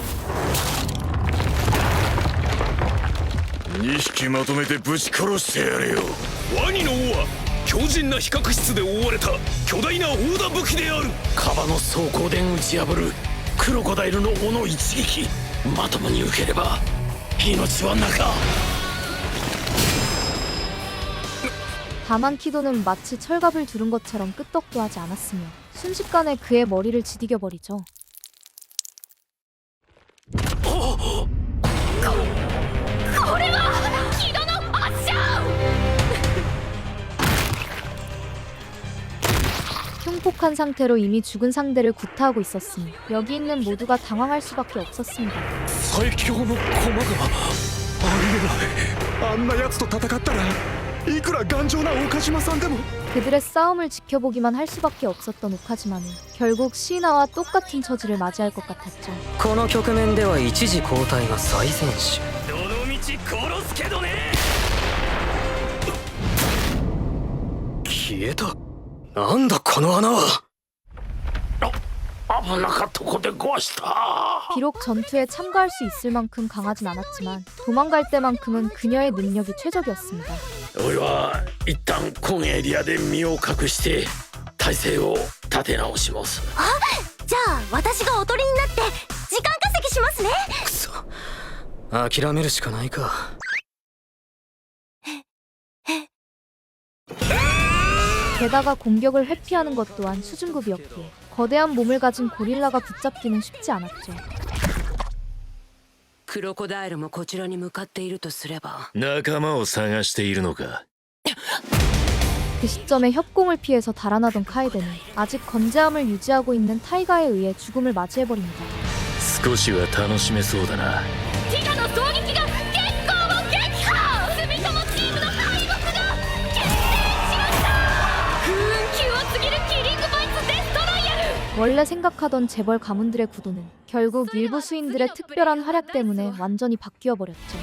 2匹まとめてぶち殺してやれよ。ワニの王は強靭な比較室で覆われた巨大な大田武器である。カバの装甲伝打ち破るクロコダイルの尾の一撃まともに受ければ命は中。 다만 키도는 마치 철갑을 두른 것처럼 끄떡도 하지 않았으며 순식간에 그의 머리를 지디겨버리죠. 흉폭한 상태로 이미 죽은 상대를 구타하고 있었으니 여기 있는 모두가 당황할 수밖에 없었습니다. 最強の駒がありえない。あんな奴と戦ったらいくら頑丈な岡島さんでも 그들의 싸움을 지켜보기만 할 수밖에 없었던 오카지마는 결국 시이나와 똑같은 처지를 맞이할 것 같았죠. この局面では一時交代が最善手。どのみち殺すけどね。消えた。なんだこの穴は。危なかったとこでごわした。 비록 전투에 참가할 수 있을 만큼 강하진 않았지만 도망갈 때만큼은 그녀의 능력이 최적이었습니다. おいは一旦今エリアで身を隠して体勢を立て直します。じゃあ私がおとりになって時間稼ぎしますね。くそ諦めるしかないか。 게다가 공격을 회피하는 것 또한 수준급이었기에 거대한 몸을 가진 고릴라가 붙잡기는 쉽지 않았죠. クロコダイルもこちらに向かっているとすれば仲間を探しているのか。 그 시점에 협공을 피해서 달아나던 카에데는 아직 건재함을 유지하고 있는 타이가에 의해 죽음을 맞이해버립니다. 少しは楽しめそうだな。ティガの衝撃が結構を撃破。スミカモチームの敗北が決定しました。不運級を告げるキリングバイツデストロイヤル。 원래 생각하던 재벌 가문들의 구도는 결국 일부 수인들의 특별한 활약 때문에 완전히 바뀌어버렸죠.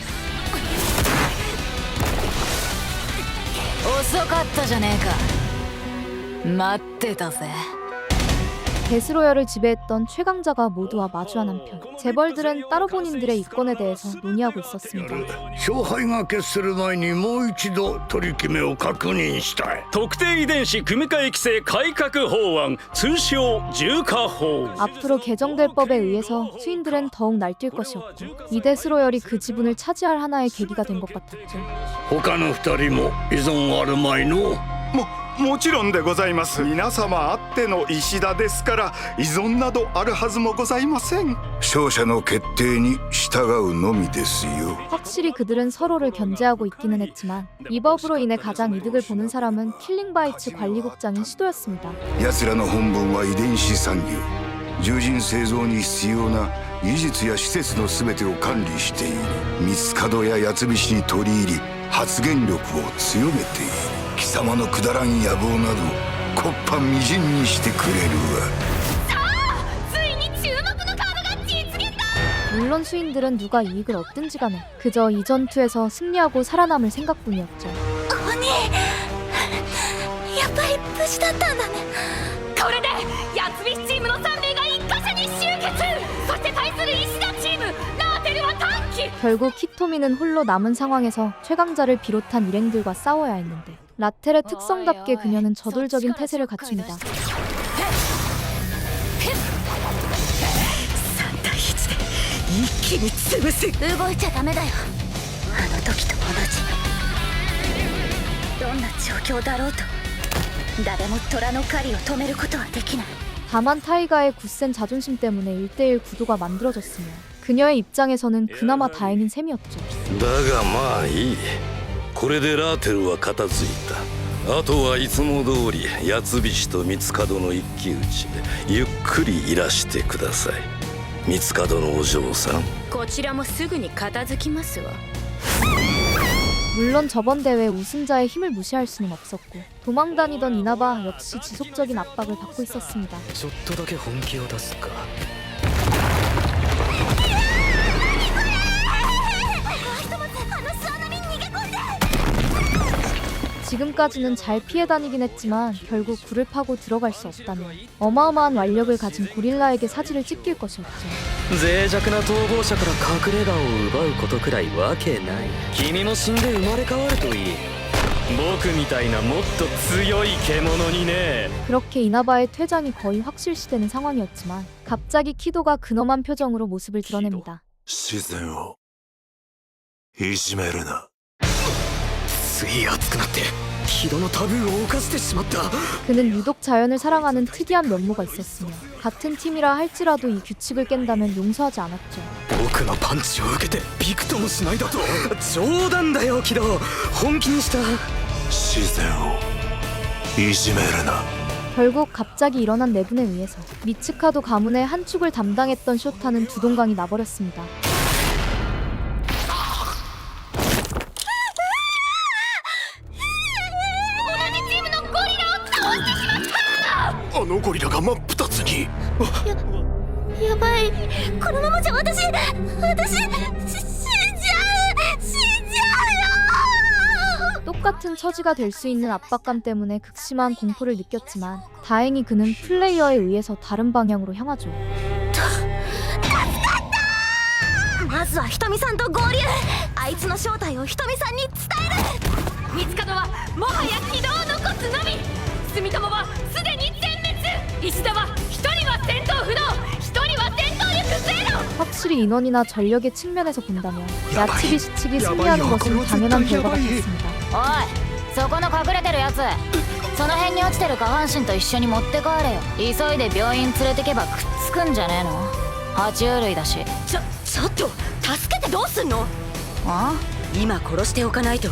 遅かったじゃねえか。待ってたぜ。 데스로열을 지배했던 최강자가 모두와 마주한 한편 재벌들은 따로 본인들의 이권에 대해서 논의하고 있었습니다. 勝敗が決する前にもう一度取り決めを確認したい。特定遺伝子組み換え規制改革法案、通称重化法。 앞으로 개정될 법에 의해서 수인들은 더욱 날뛸 것이었고 이 데스로열이 그 지분을 차지할 하나의 계기가 된 것 같았죠. 他の二人も依存あるまいの。もちろんでございます。皆様あっての石田ですから依存などあるはずもございません。勝者の決定に従うのみですよ。 확실히 그들은 서로를 견제하고 있기는 했지만 이 법으로 인해 가장 이득을 보는 사람은 킬링바이츠 관리국장인 시도였습니다. 奴らの本分は遺伝子産業。獣人製造に必要な技術や施設の全てを管理している。三門や八菱に取り入り発言力を強めている。 貴様のくだらん野望など木っ端みじんにしてくれるわ。 ついに注目のカードが実現だ。 물론 수인들은 누가 이익을 얻든지 간에 그저 이 전투에서 승리하고 살아남을 생각뿐이었죠. 鬼やっぱり無事だったんだね。これで八つ菱チームの3名が一箇所に集結。そして対する石田チームラーテルは短期。 결국 키토미는 홀로 남은 상황에서 최강자를 비롯한 일행들과 싸워야 했는데 라텔의 특성답게 그녀는 저돌적인 태세를 갖춥니다. 3対1で一気に潰す。動いちゃダメだよ。あの時と同じ。どんな状況だろうと誰も虎の狩りを止めることはできない。 다만 타이가의 굳센 자존심 때문에 1대1 구도가 만들어졌으며 그녀의 입장에서는 그나마 다행인 셈이었죠. だがまあいい。これでラーテルは片付いた。あとはいつも通り八つ菱と三門の一騎打ちでゆっくりいらしてください。三門のお嬢さん。こちらもすぐに片付きますわ。 물론 저번 대회 우승자의 힘을 무시할 수는 없었고 도망 다니던 이나바 역시 지속적인 압박을 받고 있었습니다. ちょっとだけ本気を出すか。 지금까지는 잘 피해 다니긴 했지만 결국 굴을 파고 들어갈 수 없다면 어마어마한 완력을 가진 고릴라에게 사지를 찢길 것이었죠. 脆弱な逃亡者から隠れ家を奪うことくらいわけない。君も死んで生まれ変わるといい。僕みたいなもっと強い獣にね。 그렇게 이나바의 퇴장이 거의 확실시되는 상황이었지만 갑자기 키도가 근엄한 표정으로 모습을 드러냅니다. 自然をいじめるな。 つい熱くなってヒドのタブーを犯してしまった。 그는 유독 자연을 사랑하는 특이한 면모가 있었으며 같은 팀이라 할지라도 이 규칙을 깬다면 용서하지 않았죠. 僕のパンチを受けてびくともしないだと。冗談だよキド。本気にした。自然をいじめるな。 결국 갑자기 일어난 내분에 의해서 미츠카도 가문의 한 축을 담당했던 쇼타는 두동강이 나버렸습니다. あのゴリラが真っ二つに。やばい。このままじゃ私死んじゃうよ。 똑 똑같은 처지가 될 수 있는 압박감 때문에 극심한 공포를 느꼈지만 다행히 그는 플레이어에 의해서 다른 방향으로 향하죠. まずはひとみさんと合流。あいつの正体をひとみさんに伝える。三門はもはや軌道を残すのみ。住友はすでに全滅。石田は一人は戦闘不能、一人は戦闘力ゼロ。 확실히 인원이나 전력의 측면에서 본다면 야치비 시측이 승리하는 것은 당연한 결과 같았습니다. おい、そこの隠れてるやつ、その辺に落ちてる下半身と一緒に持って帰れよ。急いで病院連れてけばくっつくんじゃねえの。爬虫類だし。ちょっと助けてどうすんの？あ？今殺しておかないと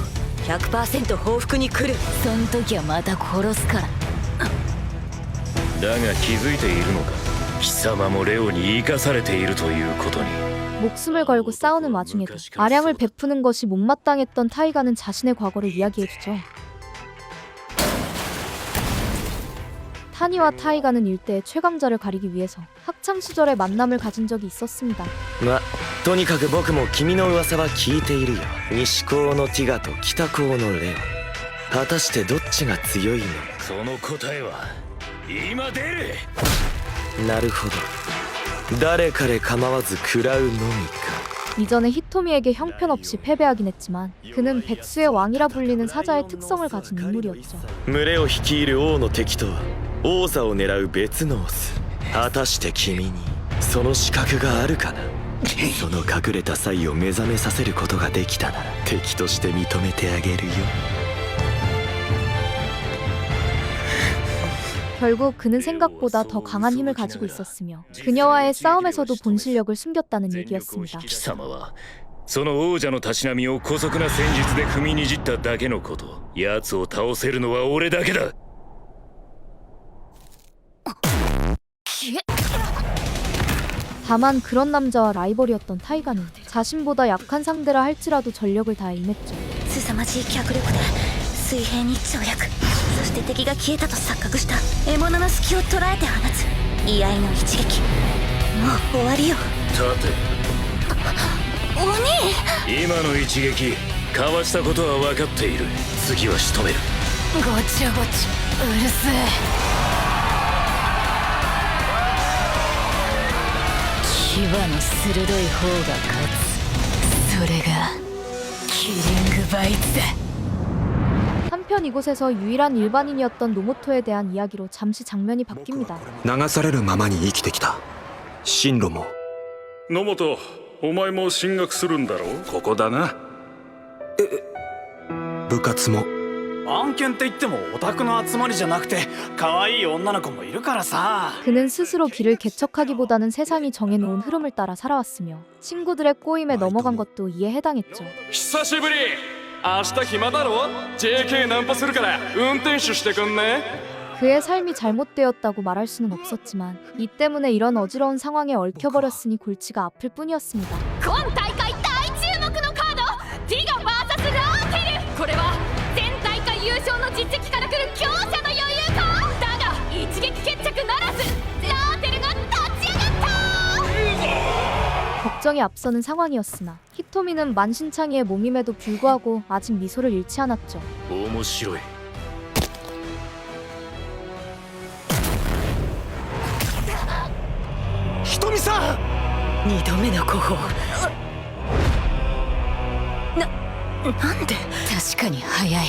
100% 報復に来る。そん時はまた殺すから。だが気づいているのか、貴様もレオに生かされているということに。 목숨을 걸고 싸우는 와중에도 아량을 베푸는 것이 못마땅했던 타이가는 자신의 과거를 이야기해주죠. 타니와 타이가는 일대의 최강자를 가리기 위해서 학창시절에 만남을 가진 적이 있었습니다. ま、とにかく僕も君の噂は聞いているよ。西高のティガと北高のレオ。果たしてどっちが強いの？その答えは今出る。なるほど。誰彼構わず食らうのみか。 이전에 히토미에게 형편없이 패배하긴 했지만 그는 백수의 왕이라 불리는 사자의 특성을 가진 인물이었죠. 群れを率いる王の敵とは王座を狙う別のオス。果たして君にその資格があるかな。その隠れた才を目覚めさせることができたなら敵として認めてあげるよ。 결국 그는 생각보다 더 강한 힘을 가지고 있었으며 그녀와의 싸움에서도 본 실력을 숨겼다는 얘기였습니다. 貴様はその王者のたしなみを姑息な戦術で踏みにじっただけのこと。奴を倒せるのは俺だけだ。 다만 그런 남자와 라이벌이었던 타이가는 자신보다 약한 상대라 할지라도 전력을 다해 임했죠. 凄まじい脚力で水平に跳躍。そして敵が消えたと錯覚した獲物の隙を捉えて放つ居合の一撃。もう終わりよ。立て。鬼！今の一撃かわしたことは分かっている。次は仕留める。ごちゃごちゃうるせえ。牙の鋭い方が勝つ。それがキリングバイツだ。 한편 이곳에서 유일한 일반인이었던 노모토에 대한 이야기로 잠시 장면이 바뀝니다. 流されるままに生きてきた進路も。野本、お前も進学するんだろう。ここだな。部活も。案件って言ってもオタクの集まりじゃなくて可愛い女の子もいるからさ。 그는 스스로 길을 개척하기보다는 세상이 정해놓은 흐름을 따라 살아왔으며 친구들의 꼬임에 넘어간 것도 이에 해당했죠. 久しぶり。明日暇だろ？ JK ナンパするから運転手してくんね。 그의 삶이 잘못되었다고 말할 수는 없었지만 이 때문에 이런 어지러운 상황에 얽혀버렸으니 골치가 아플 뿐이었습니다. 今大会大注目のカードティガ vs ラーテル。これは前大会優勝の実績からくる強者の余裕か。だが一撃決着ならずラーテルが立ち上がった。 걱정이 앞서는 상황이었으나 히토미는 만신창이의 몸임에도 불구하고 아직 미소를 잃지 않았죠. 面白い。ひとみさん。2度目の候補。なんで？確かに早い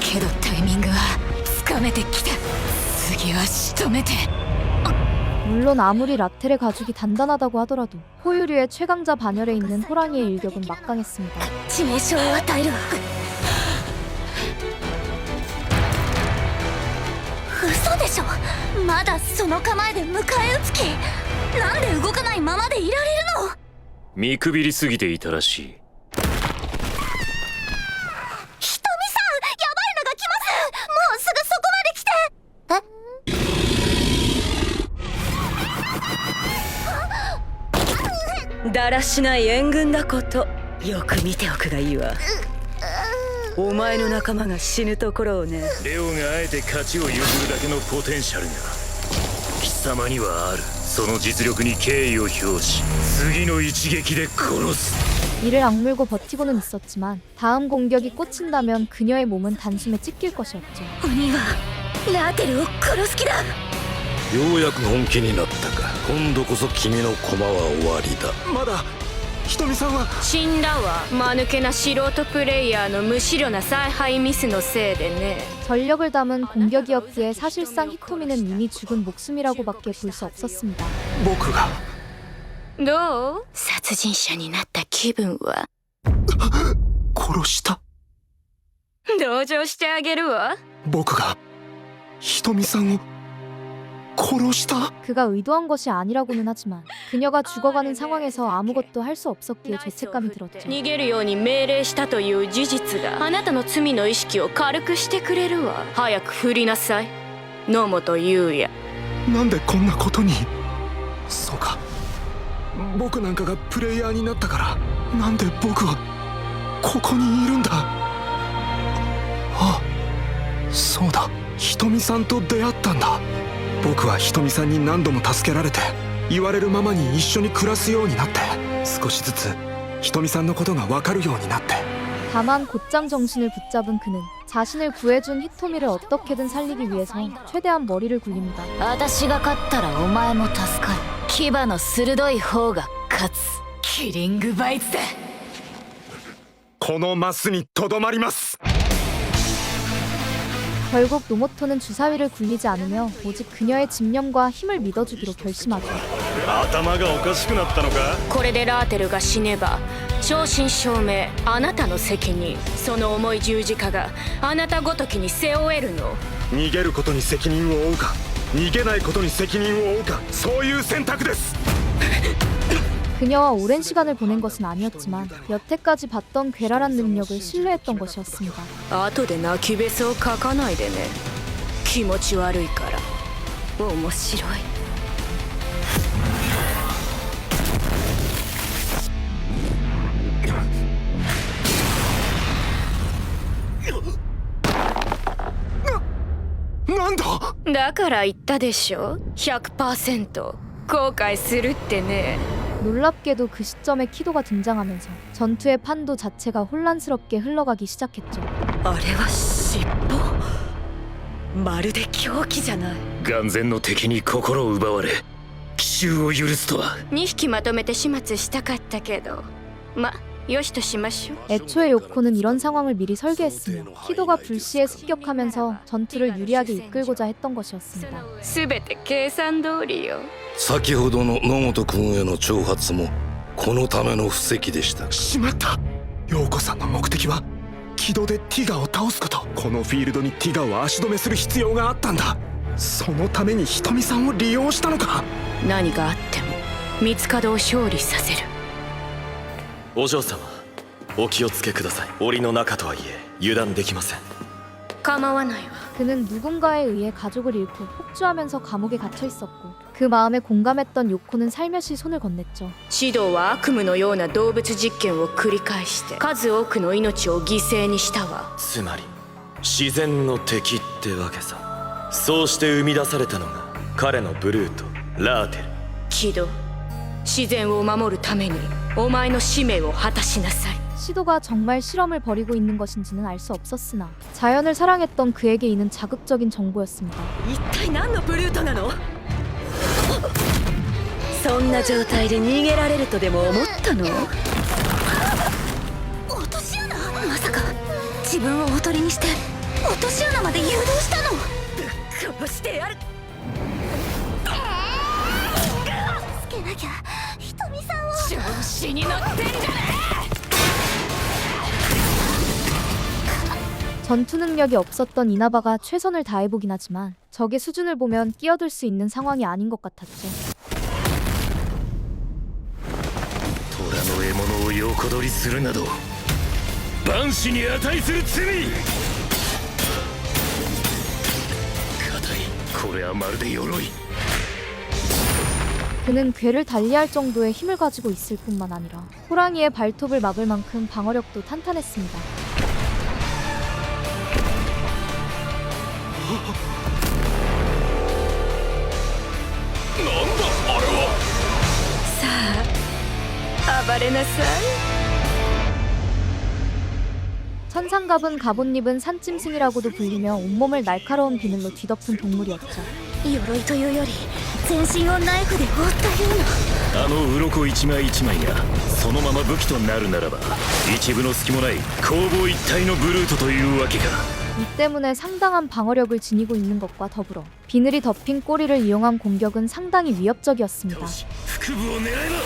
けどタイミングはつかめてきた。次は仕留めて。 물론 아무리 라텔의 가죽이 단단하다고 하더라도 호유류의 최강자 반열에 있는 호랑이의 일격은 막강했습니다. 致命傷を与えるわ。嘘でしょ。まだその構えで迎え撃つ気。なんで動かないままでいられるの。見くびりすぎていたらしい。ひとみさん、やばいのが来ます。もうすぐそこまで来て。だらしない援軍だこと。よく見ておくがいいわ。お前の仲間が死ぬところをね。レオがあえて勝ちを譲るだけのポテンシャルが貴様にはある。その実力に敬意を表し次の一撃で殺す。 이를 악물고 버티고는 있었지만 다음 공격이 꽂힌다면 그녀의 몸은 단숨에 찢길 것이었죠. 鬼はラーテルを殺す気だ。ようやく本気になったか。今度こそ君の駒は終わりだ。まだひとみさんは死んだわ。間抜けな素人プレイヤーの無思慮な采配ミスのせいでね。 전력을 담은 공격이었기에 사실상 히토미는 이미 죽은 목숨이라고밖에 볼 수 없었습니다. 僕がどう？殺人者になった気分は？殺した。同情してあげるわ。僕がひとみさんを殺した。 그가 의도한 것이 아니라고는 하지만 그녀가 죽어가는 상황에서 아무것도 할 수 없었기에 죄책감이 들었죠. 逃げるように命令したという事実があなたの罪の意識を軽くしてくれるわ。早く振りなさい、野本優也。なんでこんなことに。そうか、僕なんかがプレイヤーになったから。なんで僕はここにいるんだ。あ、そうだ、ひとみさんと出会ったんだ。僕はひとみさんに何度も助けられて、言われるままに一緒に暮らすようになって、少しずつひとみさんのことが分かるようになって。 다만 곧장 정신을 붙잡은 그는 자신을 구해준 히토미를 어떻게든 살리기 위해서 최대한 머리를 굴립니다. 私が勝ったらお前も助かる。牙の鋭い方が勝つ。キリングバイツだ。このマスにとどまります。 결국 노모토는 주사위를 굴리지 않으며 오직 그녀의 집념과 힘을 믿어주기로 결심하죠. 頭がおかしくなったのか。これでラーテルが死ねば正真正銘あなたの責任。その重い十字架があなたごときに背負えるの。逃げることに責任を負うか、逃げないことに責任を負うか、そういう選択です。 그녀와 오랜 시간을 보낸 것은 아니었지만 여태까지 봤던 괴랄한 능력을 신뢰했던 것이었습니다. 後で泣きべそを書かないでね。気持ち悪いから。面白い。なんだ。だから言ったでしょ。100% 後悔するってね。 놀랍게도 그 시점에 키도가 등장하면서 전투의 판도 자체가 혼란스럽게 흘러가기 시작했죠. あれは尻尾。まるで狂気じゃない。眼前の敵に心を奪われ奇襲を許すとは。2匹まとめて始末したかったけど、ま、よしとしましょう。 애초에 요코는 이런 상황을 미리 설계했으며 키도가 불시에 습격하면서 전투를 유리하게 이끌고자 했던 것이었습니다. すべて計算通りよ。先ほどの野本君への挑発もこのための布石でした。しまった。陽子さんの目的は軌道でティガを倒すこと。このフィールドにティガを足止めする必要があったんだ。そのためにひとみさんを利用したのか。何があっても三つ角を勝利させる。お嬢様、お気をつけください。檻の中とはいえ油断できません。構わないわ。 그는 누군가에 의해 가족을 잃고 폭주하면서 감옥에 갇혀 있었고 그 마음에 공감했던 요코는 살며시 손을 건넸죠. 指導は悪夢のような動物実験を繰り返して数多くの命を犠牲にしたわ。つまり自然の敵ってわけさ。そうして生み出されたのが彼のブルーとラーテル。キド、自然を守るためにお前の使命を果たしなさい。 시도가 정말 실험을 벌이고 있는 것인지는 알 수 없었으나 자연을 사랑했던 그에게 이는 자극적인 정보였습니다. 一体何のブルートなの？そんな状態で逃げられるとでも思ったの？落とし穴。まさか自分をおとりにして落とし穴まで誘導したの。ぶっ殺してやる。助けなきゃひとみさんを。調子に乗ってんじゃねえ。 전투 능력이 없었던 이나바가 최선을 다해보긴 하지만 적의 수준을 보면 끼어들 수 있는 상황이 아닌 것 같았죠. 虎の獲物を横取りするなど万死に値する罪。硬い。これはまるで鎧。 그는 괴를 달리할 정도의 힘을 가지고 있을 뿐만 아니라 호랑이의 발톱을 막을 만큼 방어력도 탄탄했습니다. なんだあれは。さあ暴れなさい。 산상갑은 갑옷잎은 산짐승이라고도 불리며 온몸을 날카로운 비늘로 뒤덮은 동물이었죠. 鎧というより全身をナイフで覆ったようなあの鱗一枚一枚がそのまま武器となるならば一分の隙もない攻防一体のブルートというわけか。 이 때문에 상당한 방어력을 지니고 있는 것과 더불어 비늘이 덮인 꼬리를 이용한 공격은 상당히 위협적이었습니다. 腹部を狙えば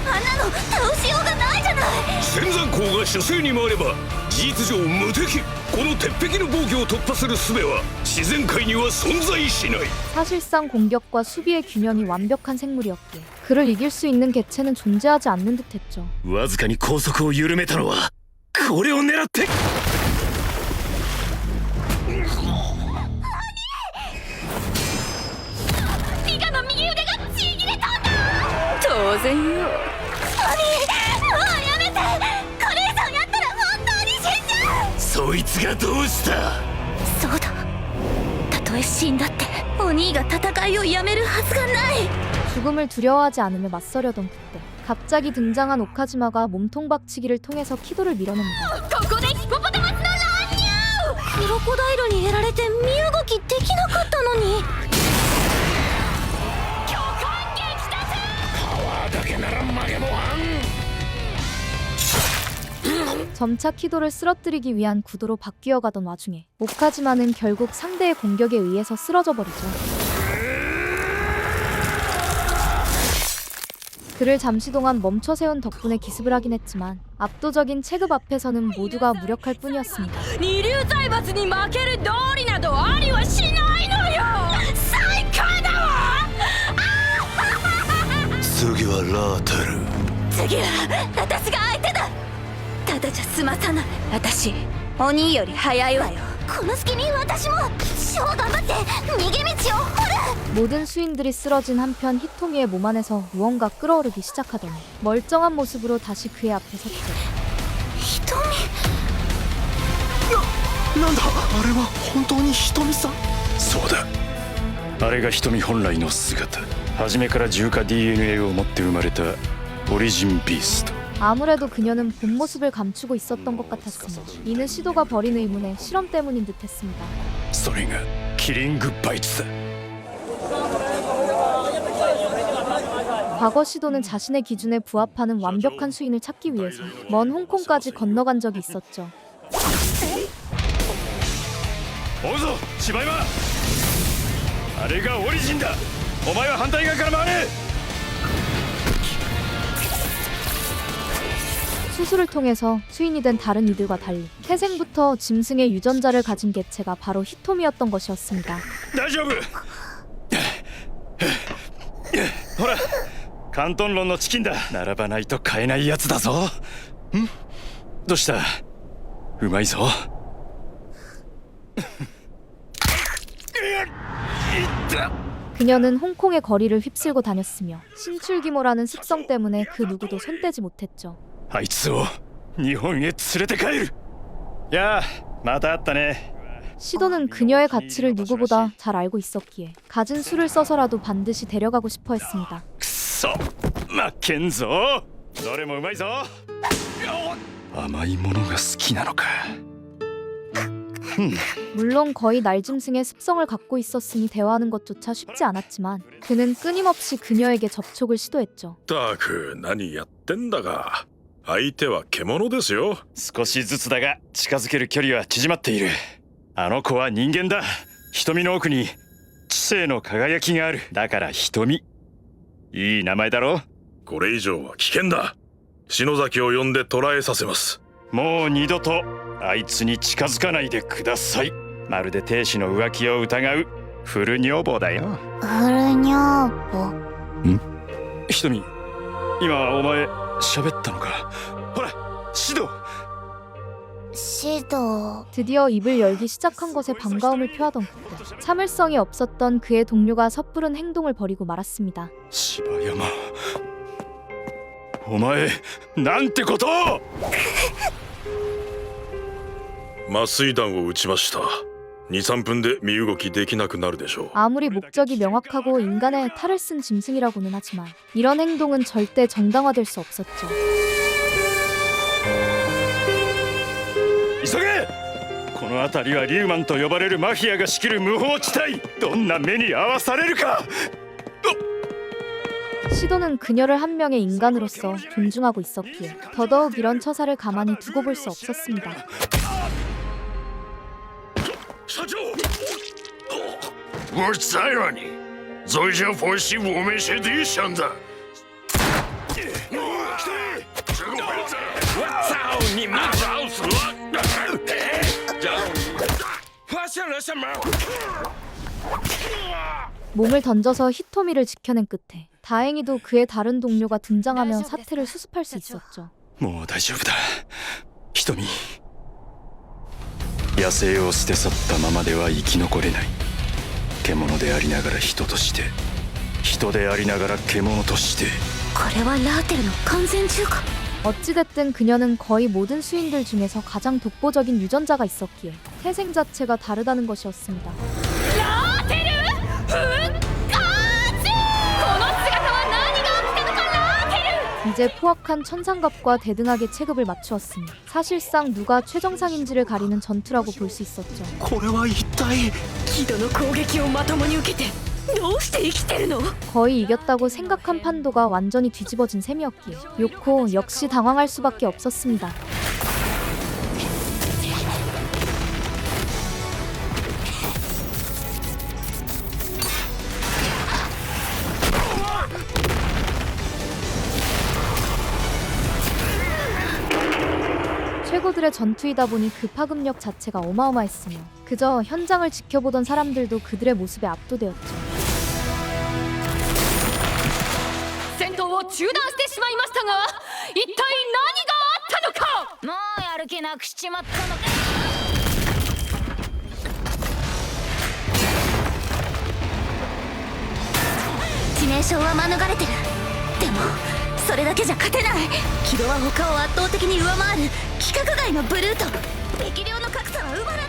あんなの倒しようがないじゃない。仙山港が主勢に回れば事実上無敵。この鉄壁の防御を突破する術は自然界には存在しない。 사실상 공격과 수비의 균형이 완벽한 생물이었기에 그를 이길 수 있는 개체는 존재하지 않는 듯했죠. わずかに拘束を緩めたのはこれを狙って。 ピカの右腕がちぎれたんだ。当然よ。もうやめて。これ以上やったら本当に死んじゃう。そいつがどうした。そうだ。たとえ死んだってお兄が戦いをやめるはずがない。 죽음을 두려워하지 않으며 맞서려던 그때 갑자기 등장한 오카지마가 몸통 박치기를 통해서 키도를 밀어냅니다. ここでヒポポタマスの乱入。クロコダイルにやられて身動きできなかったのに。 점차 키도를 쓰러뜨리기 위한 구도로 바뀌어가던 와중에 오카지마는 결국 상대의 공격에 의해서 쓰러져 버리죠. 그를 잠시 동안 멈춰 세운 덕분에 기습을 하긴 했지만 압도적인 체급 앞에서는 모두가 무력할 뿐이었습니다. 二流財閥に負ける道理などありはしないのよ。最高だわ。次はラーテル。次は私が相手だ。ただじゃ済まさない。私お兄より早いわよ。この隙に私も超頑張って逃げ道を掘る。 모든 수인들이 쓰러진 한편 히토미의 몸 안에서 무언가 끓어오르기 시작하더니 멀쩡한 모습으로 다시 그의 앞에 섰죠. ヒトミ。なんだあれは本当に瞳さん。そうだ、あれが瞳本来の姿。初めから重化 DNA を持って生まれたオリジンビースト。 아무래도 그녀는 본 모습을 감추고 있었던 것 같았으며 이는 시도가 벌인 의문의 실험 때문인 듯했습니다. それがキリングバイツだ。 과거 시도는 자신의 기준에 부합하는 완벽한 수인을 찾기 위해서 먼 홍콩까지 건너간 적이 있었죠. 追うぞ柴山。あれがオリジンだ。お前は反対側から回れ。 수술을 통해서 수인이 된 다른 이들과 달리 태생부터 짐승의 유전자를 가진 개체가 바로 히토미였던 것이었습니다. 大丈夫。ほら広東論のチキンだ。並ばないと買えないやつだぞ。んどうした。うまいぞ。 그녀는 홍콩의 거리를 휩쓸고 다녔으며 신출귀모라는 습성 때문에 그 누구도 손대지 못했죠. あいつを日本へ連れて帰る。やあまた会ったね。 시도는 그녀의 가치를 누구보다 잘 알고 있었기에 갖은 수를 써서라도 반드시 데려가고 싶어 했습니다. くそ負けんぞ。どれもうまいぞ。甘いものが好きなのか。 물론 거의 날짐승의 습성을 갖고 있었으니 대화하는 것조차 쉽지 않았지만 그는 끊임없이 그녀에게 접촉을 시도했죠. ったく何やってんだか。相手は獣ですよ。少しずつだが近づける距離は縮まっている。あの子は人間だ。瞳の奥に知性の輝きがある。だから瞳。いい名前だろ。これ以上は危険だ。篠崎を呼んで捕らえさせます。もう二度とあいつに近づかないでください。まるで亭主の浮気を疑うフル女房だよ。フル女房。瞳、今お前喋ったのか。ほらシド。 시도. 드디어 입을 열기 시작한 것에 반가움을 표하던 그때 참을성이 없었던 그의 동료가 섣부른 행동을 벌이고 말았습니다. 柴山、お前なんてことを。麻酔弾を撃ちました。23分で身動きできなくなるでしょう。 아무리 목적이 명확하고 인간의 탈을 쓴 짐승이라고는 하지만 이런 행동은 절대 정당화될 수 없었죠. 急げ！この辺りはリューマンと呼ばれるマフィアが仕切る無法地帯。どんな目に遭わされるか。 시도는 그녀를 한 명의 인간으로서 존중하고 있었기에 더더욱 이런 처사를 가만히 두고 볼 수 없었습니다. 社長，我在了你，走向佛系我们是理想的。我操你妈！找死了！发现了什么？ 몸을 던져서 히토미를 지켜낸 끝에 다행히도 그의 다른 동료가 등장하며 사태를 수습할 수 있었죠. もう大丈夫だ。瞳。野生を捨て去ったままでは生き残れない。獣でありながら人として、人でありながら獣として。これはラーテルの完全中華。 어찌됐든 그녀는 거의 모든 수인들 중에서 가장 독보적인 유전자가 있었기에 태생 자체가 다르다는 것이었습니다. 이제 포악한 천상갑과 대등하게 체급을 맞추었으니 사실상 누가 최정상인지를 가리는 전투라고 볼 수 있었죠. これは一体 기도の攻撃をまともに受けてどうして生きてるの？ 거의 이겼다고 생각한 판도가 완전히 뒤집어진 셈이었기에 요코 역시 당황할 수밖에 없었습니다. 최고들의 전투이다 보니 그 파급력 자체가 어마어마했으며 그저 현장을 지켜보던 사람들도 그들의 모습에 압도되었죠. 戦闘を中断してしまいましたが一体何があったのか。もうやる気なくしちまったのか。致命傷は免れてる。でもそれだけじゃ勝てない。軌道は他を圧倒的に上回る規格外のブルート。力量の格差は埋まらない。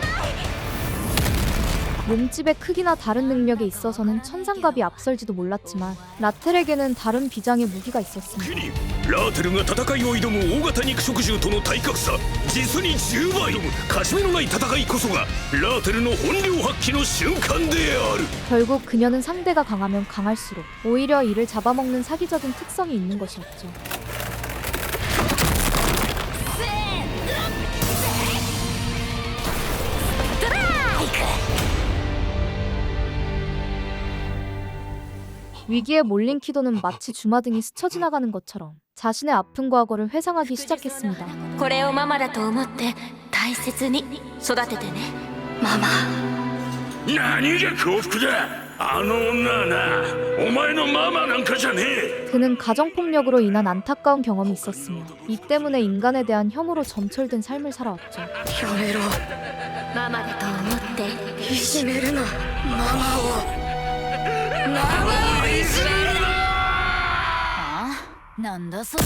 몸집의 크기나 다른 능력에 있어서는 천상갑이 앞설지도 몰랐지만 라텔에게는 다른 비장의 무기가 있었습니다. ラーテルが戦いを挑む大型肉食獣との体格差実に10倍。勝ち目のない戦いこそがラーテルの本領発揮の瞬間である。 결국 그녀는 상대가 강하면 강할수록 오히려 이를 잡아먹는 사기적인 특성이 있는 것이었죠. 위기에 몰린 키도는 마치 주마등이 스쳐 지나가는 것처럼 자신의 아픈 과거를 회상하기 시작했습니다. これをママだと思って大切に育ててね。ママ。何が幸福だ。あの女はな、お前のママなんかじゃねえ。 그는 가정폭력으로 인한 안타까운 경험이 있었으며 이 때문에 인간에 대한 혐오로 점철된 삶을 살아왔죠. やめろ。ママだと思っていじめるの。ママをいじめるの。あ？なんだそれ。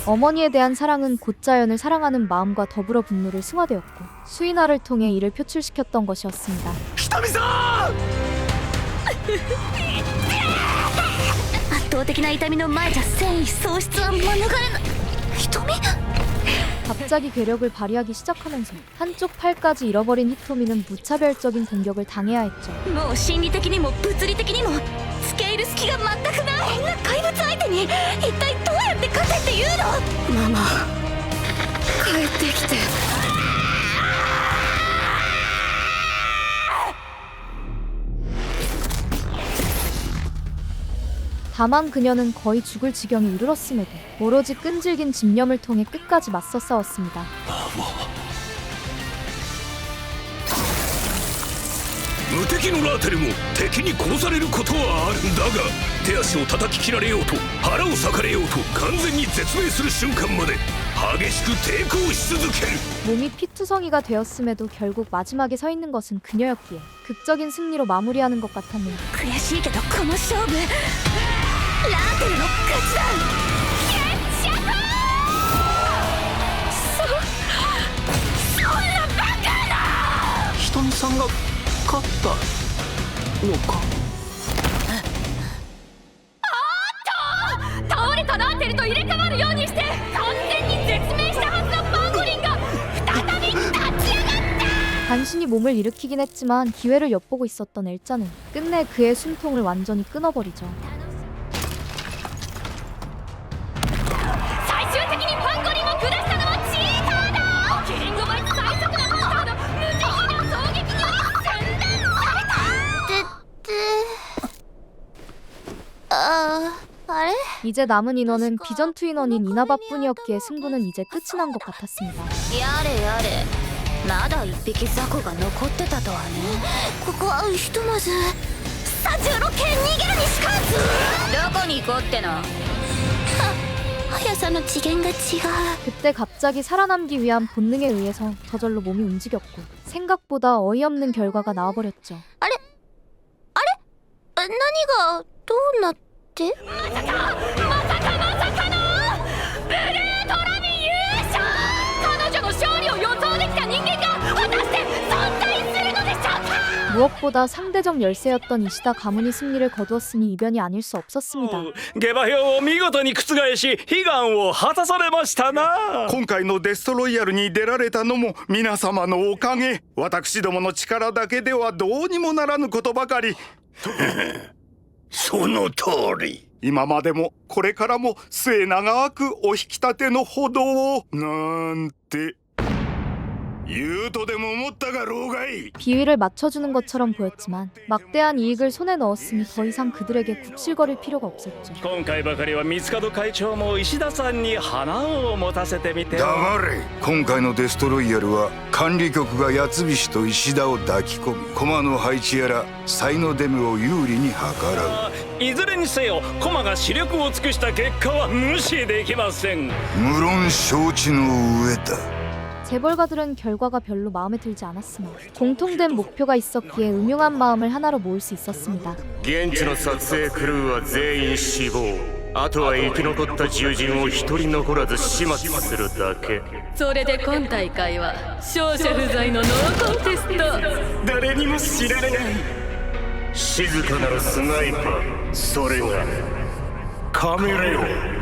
어머니에 대한 사랑은 곧 자연을 사랑하는 마음과 더불어 분노를 승화되었고 수인화를 통해 이를 표출시켰던 것이었습니다. ひとみさん 圧倒的な痛みの前じゃ戦意喪失は免れない。瞳？ 갑자기 괴력을 발휘하기 시작하면서 한쪽 팔까지 잃어버린 히토미는 무차별적인 공격을 당해야 했죠. もう心理的にも物理的にも付け入る隙が全くない怪物相手に一体どうやって勝てって言うの。ママ帰ってきて。 다만 그녀는 거의 죽을 지경에 이르렀음에도 오로지 끈질긴 집념을 통해 끝까지 맞서 싸웠습니다. 無敵のラーテルも敵に殺されることはあるんだが手足を叩き切られようと腹を裂かれようと完全に絶命する瞬間まで激しく抵抗し続ける。 몸이 피투성이가 되었음에도 결국 마지막에 서 있는 것은 그녀였기에 극적인 승리로 마무리하는 것 같았네요. 悔しいけどこの勝負ラーテルの勝ちだ。決着！ったのか。倒れたラーテルと入れ替わるようにして完全に絶命したはずのパンゴリンが再び立ち上がった。 간신히 몸을 일으키긴 했지만 기회를 엿보고 있었던 엘자는 끝내 그의 숨통을 완전히 끊어버리죠. 最終的にパンゴリンを下したのはチーターだ。キリングバイツ最速のモンスターの無慈悲な衝撃により洗練された。あれ? 이제 남은 인원은 비전투 인원인 이나바뿐이었기에 승부는 이제 끝이 난 것 같았습니다. やれやれまだ一匹雑魚が残ってたとはね。ここはひとまず36件逃げるにしかず。どこに行こうっての。速さの次元が違う。 그때 갑자기 살아남기 위한 본능에 의해서 저절로 몸이 움직였고 생각보다 어이없는 결과가 나와버렸죠. あれ何がどうなって。まさかのブルートラミ優勝。彼女の勝利を予想できた人間が果たして存在するのでしょうか。 무엇보다 상대적 열세였던 이시다 가문이 승리를 거두었으니 이변이 아닐 수 없었습니다. 下馬評を見事に覆し悲願を果たされましたな。今回のデストロイヤルに出られたのも皆様のおかげ。私どもの力だけではどうにもならぬことばかり。その通り。今までもこれからも末永くお引き立てのほどをなんて言うとでも思ったがろうがい。 비위를 맞춰주는 것처럼 보였지만 막대한 이익을 손에 넣었으니 더 이상 그들에게 굽실거릴 필요가 없었죠. 今回ばかりは三門会長も石田さんに花を持たせてみて。黙れ。今回のデストロイヤルは管理局が八菱と石田を抱き込み駒の配置やら才の出目を有利に計らう。いずれにせよ駒が視力を尽くした結果は無視できません。無論承知の上だ。 재벌가들은 결과가 별로 마음에 들지 않았으나 공통된 목표가 있었기에 음흉한 마음을 하나로 모을 수 있었습니다. 現地の撮影クルーは全員死亡。あとは生き残った獣人を一人残らず始末するだけ。それで今大会は勝者不在のノーコンテスト。誰にも知られない静かなるスナイパー、それがカメレオン。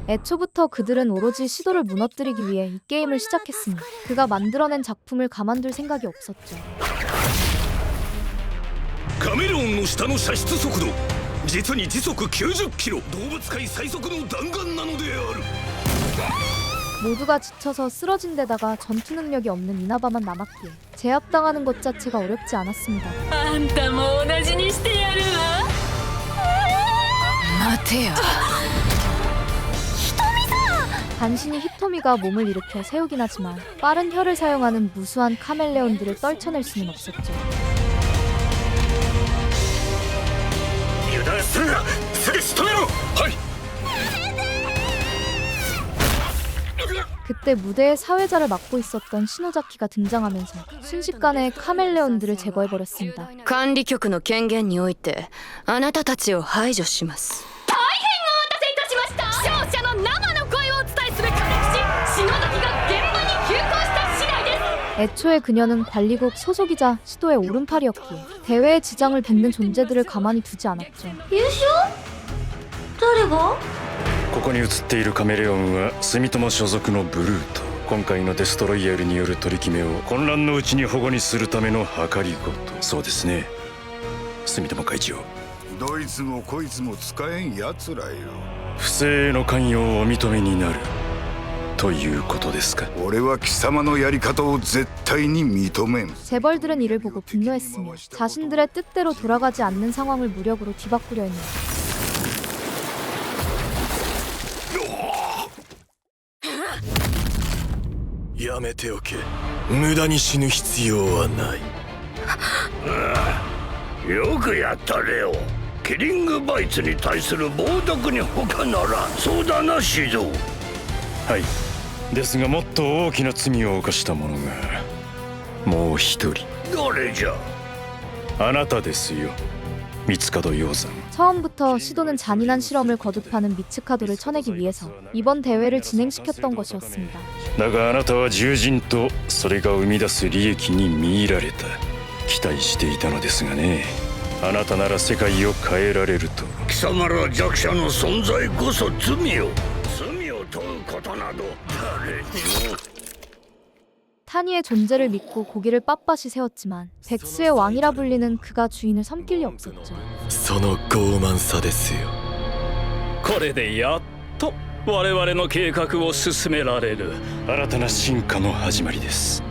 애초부터 그들은 오로지 시도를 무너뜨리기 위해 이 게임을 시작했으니 그가 만들어낸 작품을 가만둘 생각이 없었죠. カメレオンの下の射出速度実に時速90キロ。動物界最速の弾丸なのである。 모두가 지쳐서 쓰러진 데다가 전투 능력이 없는 이나바만 남았기에 제압당하는 것 자체가 어렵지 않았습니다. あんたも同じにしてやるわ。待てよ。 간신히 히토미가 몸을 일으켜 세우긴 하지만 빠른 혀를 사용하는 무수한 카멜레온들을 떨쳐낼 수는 없었죠. 油断するな。すぐ仕留めろ。はい。 그때 무대의 사회자를 맡고 있었던 시노자키가 등장하면서 순식간에 카멜레온들을 제거해버렸습니다. 管理局の権限においてあなたたちを排除します。大変お待たせいたしました。勝者の生の声をお伝えすべく私篠崎が現場に急行した次第です。 애초에 그녀는 관리국 소속이자 시도의 오른팔이었기에 대회에 지장을 뱉는 존재들을 가만히 두지 않았죠. 優勝？誰が？ ここに映っているカメレオンは住友所属のブルート。今回のデストロイヤルによる取り決めを混乱のうちに保護にするための計りごと。そうですね、住友会長。どいつもこいつも使えんやつらよ。不正への関与をお認めになるということですか。俺は貴様のやり方を絶対に認めん。 재벌들은 이를 보고 분노했으며 자신들의 뜻대로 돌아가지 않는 상황을 무력으로 뒤바꾸려 했네요. やめておけ。無駄に死ぬ必要はない。よくやったレオ。キリングバイツに対する冒涜に他ならん。そうだなシド。はい。ですがもっと大きな罪を犯した者がもう一人。誰じゃ。あなたですよ、三門洋山。 처음부터 시도는 잔인한 실험을 거듭하는 미츠카도를 쳐내기 위해서 이번 대회를 진행시켰던 것이었습니다. だがあなたは獣人とそれが生み出す利益に見入られた。期待していたのですがね。あなたなら世界を変えられると。貴様ら弱者の存在こそ罪を問うことなど誰にも。 타니의 존재를 믿고 고기를 빳빳이 세웠지만 백수의 왕이라 불리는 그가 주인을 섬길 리 없었죠. その傲慢さですよ。これでやっと我々の計画を進められる。新たな進化の始まりです。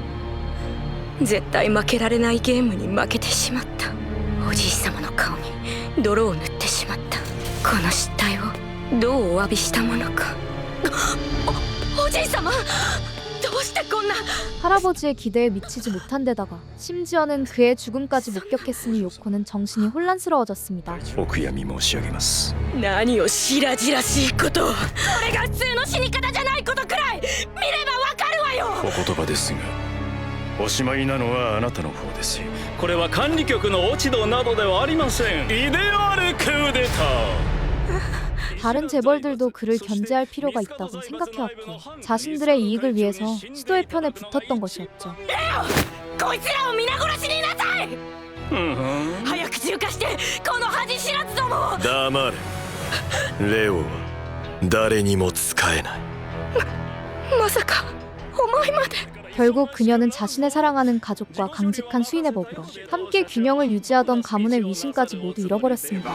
絶対負けられないゲームに負けてしまった。おじい様の顔に泥を塗ってしまった。この失態をどうお詫びしたものか。おじい様、どうしてこんな。 할아버지의 기대에 미치지 못한 데다가 심지어는 그의 죽음까지 목격했으니 요코는 정신이 혼란스러워졌습니다. お悔やみ申し上げます。何を白々しいこと。これが普通の死に方じゃないことくらい見ればわかるわよ。お言葉ですが、おしまいなのはあなたの方ですよ。これは管理局の落ち度などではありません。イデアルクーデタ。 다른 재벌들도 그를 견제할 필요가 있다고 생각해왔고 자신들의 이익을 위해서 시도의 편에 붙었던 것이었죠. こいつらを皆殺しになさい。早く中華してこの恥知らずどもを。黙れ。レオは誰にも仕えない。まさかお前まで。 결국 그녀는 자신의 사랑하는 가족과 강직한 수인의 법으로 함께 균형을 유지하던 가문의 위신까지 모두 잃어버렸습니다.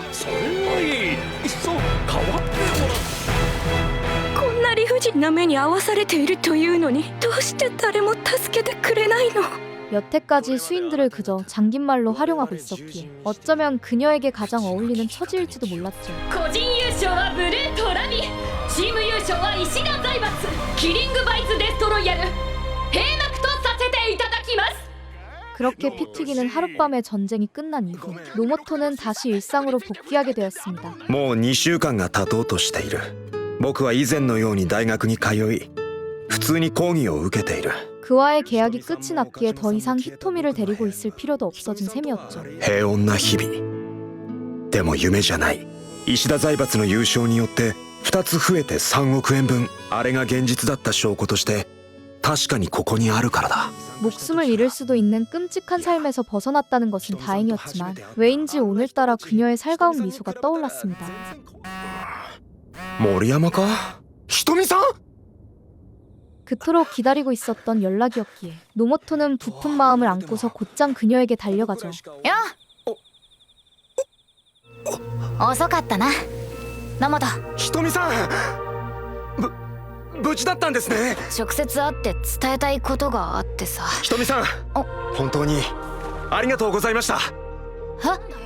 こんな理不尽な目に遭わされているというのにどうして誰も助けてくれないの。 여태까지 수인들을 그저 장긴말로 활용하고 있었기에 어쩌면 그녀에게 가장 어울리는 처지일지도 몰랐죠. 個人優勝はブルートラビ、チーム優勝は石田財閥、キリングバイツデストロイヤル、閉幕とさせていただきます。 그렇게 피 튀기는 하룻밤의 전쟁이 끝난 이후 노모토는 다시 일상으로 복귀하게 되었습니다. もう2週間が経とうとしている。僕は以前のように大学に通い普通に講義を受けている。 그와의 계약이 끝이 났기에 더 이상 히토미를 데리고 있을 필요도 없어진 셈이었죠. 平穏な日々でも夢じゃない。石田財閥の優勝によって2つ増えて3億円分、あれが現実だった証拠として確かにここにあるからだ。 목숨을 잃을 수도 있는 끔찍한 삶에서 벗어났다는 것은 다행이었지만 왜인지 오늘따라 그녀의 살가운 미소가 떠올랐습니다. 森山か？ひとみさん？ 그토록 기다리고 있었던 연락이었기에 노모토는 부푼 마음을 안고서 곧장 그녀에게 달려가죠. よ遅かったな野本。ひとみさん、無事だったんですね。直接会って伝えたいことがあってさ。ひとみさん、本当にありがとうございました。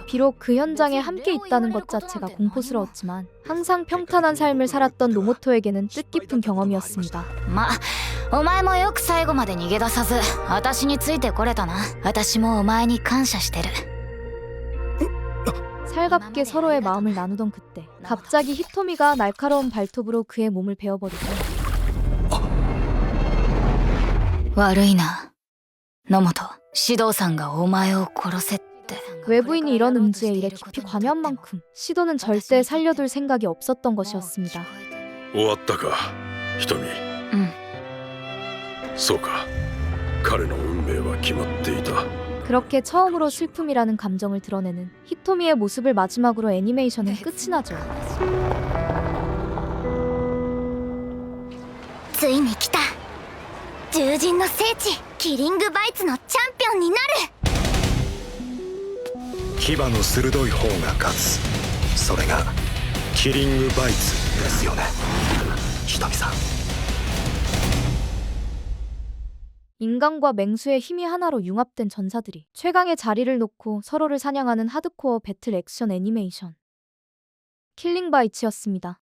비록 그 현장에 함께 있다는 것 자체가 공포스러웠지만 항상 평탄한 삶을 살았던 노모토에게는 뜻깊은 경험이었습니다. まあお前もよく最後まで逃げ出さず私についてこれたな。私もお前に感謝してる。 살갑게 서로의 마음을 나누던 그때 갑자기 히토미가 날카로운 발톱으로 그의 몸을 베어버리고 悪いな野本。指導さんがお前を殺せって。 외부인이 이런 음지에 일에 깊이 관여한 만큼 시도는 절대 살려둘 생각이 없었던 것이었습니다. 終わったか、ひとみ。そうか、彼の運命は決まっていた。 그렇게 처음으로 슬픔이라는 감정을 드러내는 히토미의 모습을 마지막으로 애니메이션은 끝이 나죠. ついに来た。獣人の聖地キリングバイツのチャンピオンになる。 牙の鋭い方が勝つ。それがキリングバイツですよね。ひとみさん。 인간과 맹수의 힘이 하나로 융합된 전사들이 최강의 자리를 놓고 서로를 사냥하는 하드코어 배틀 액션 애니메이션 킬링 바이츠였습니다.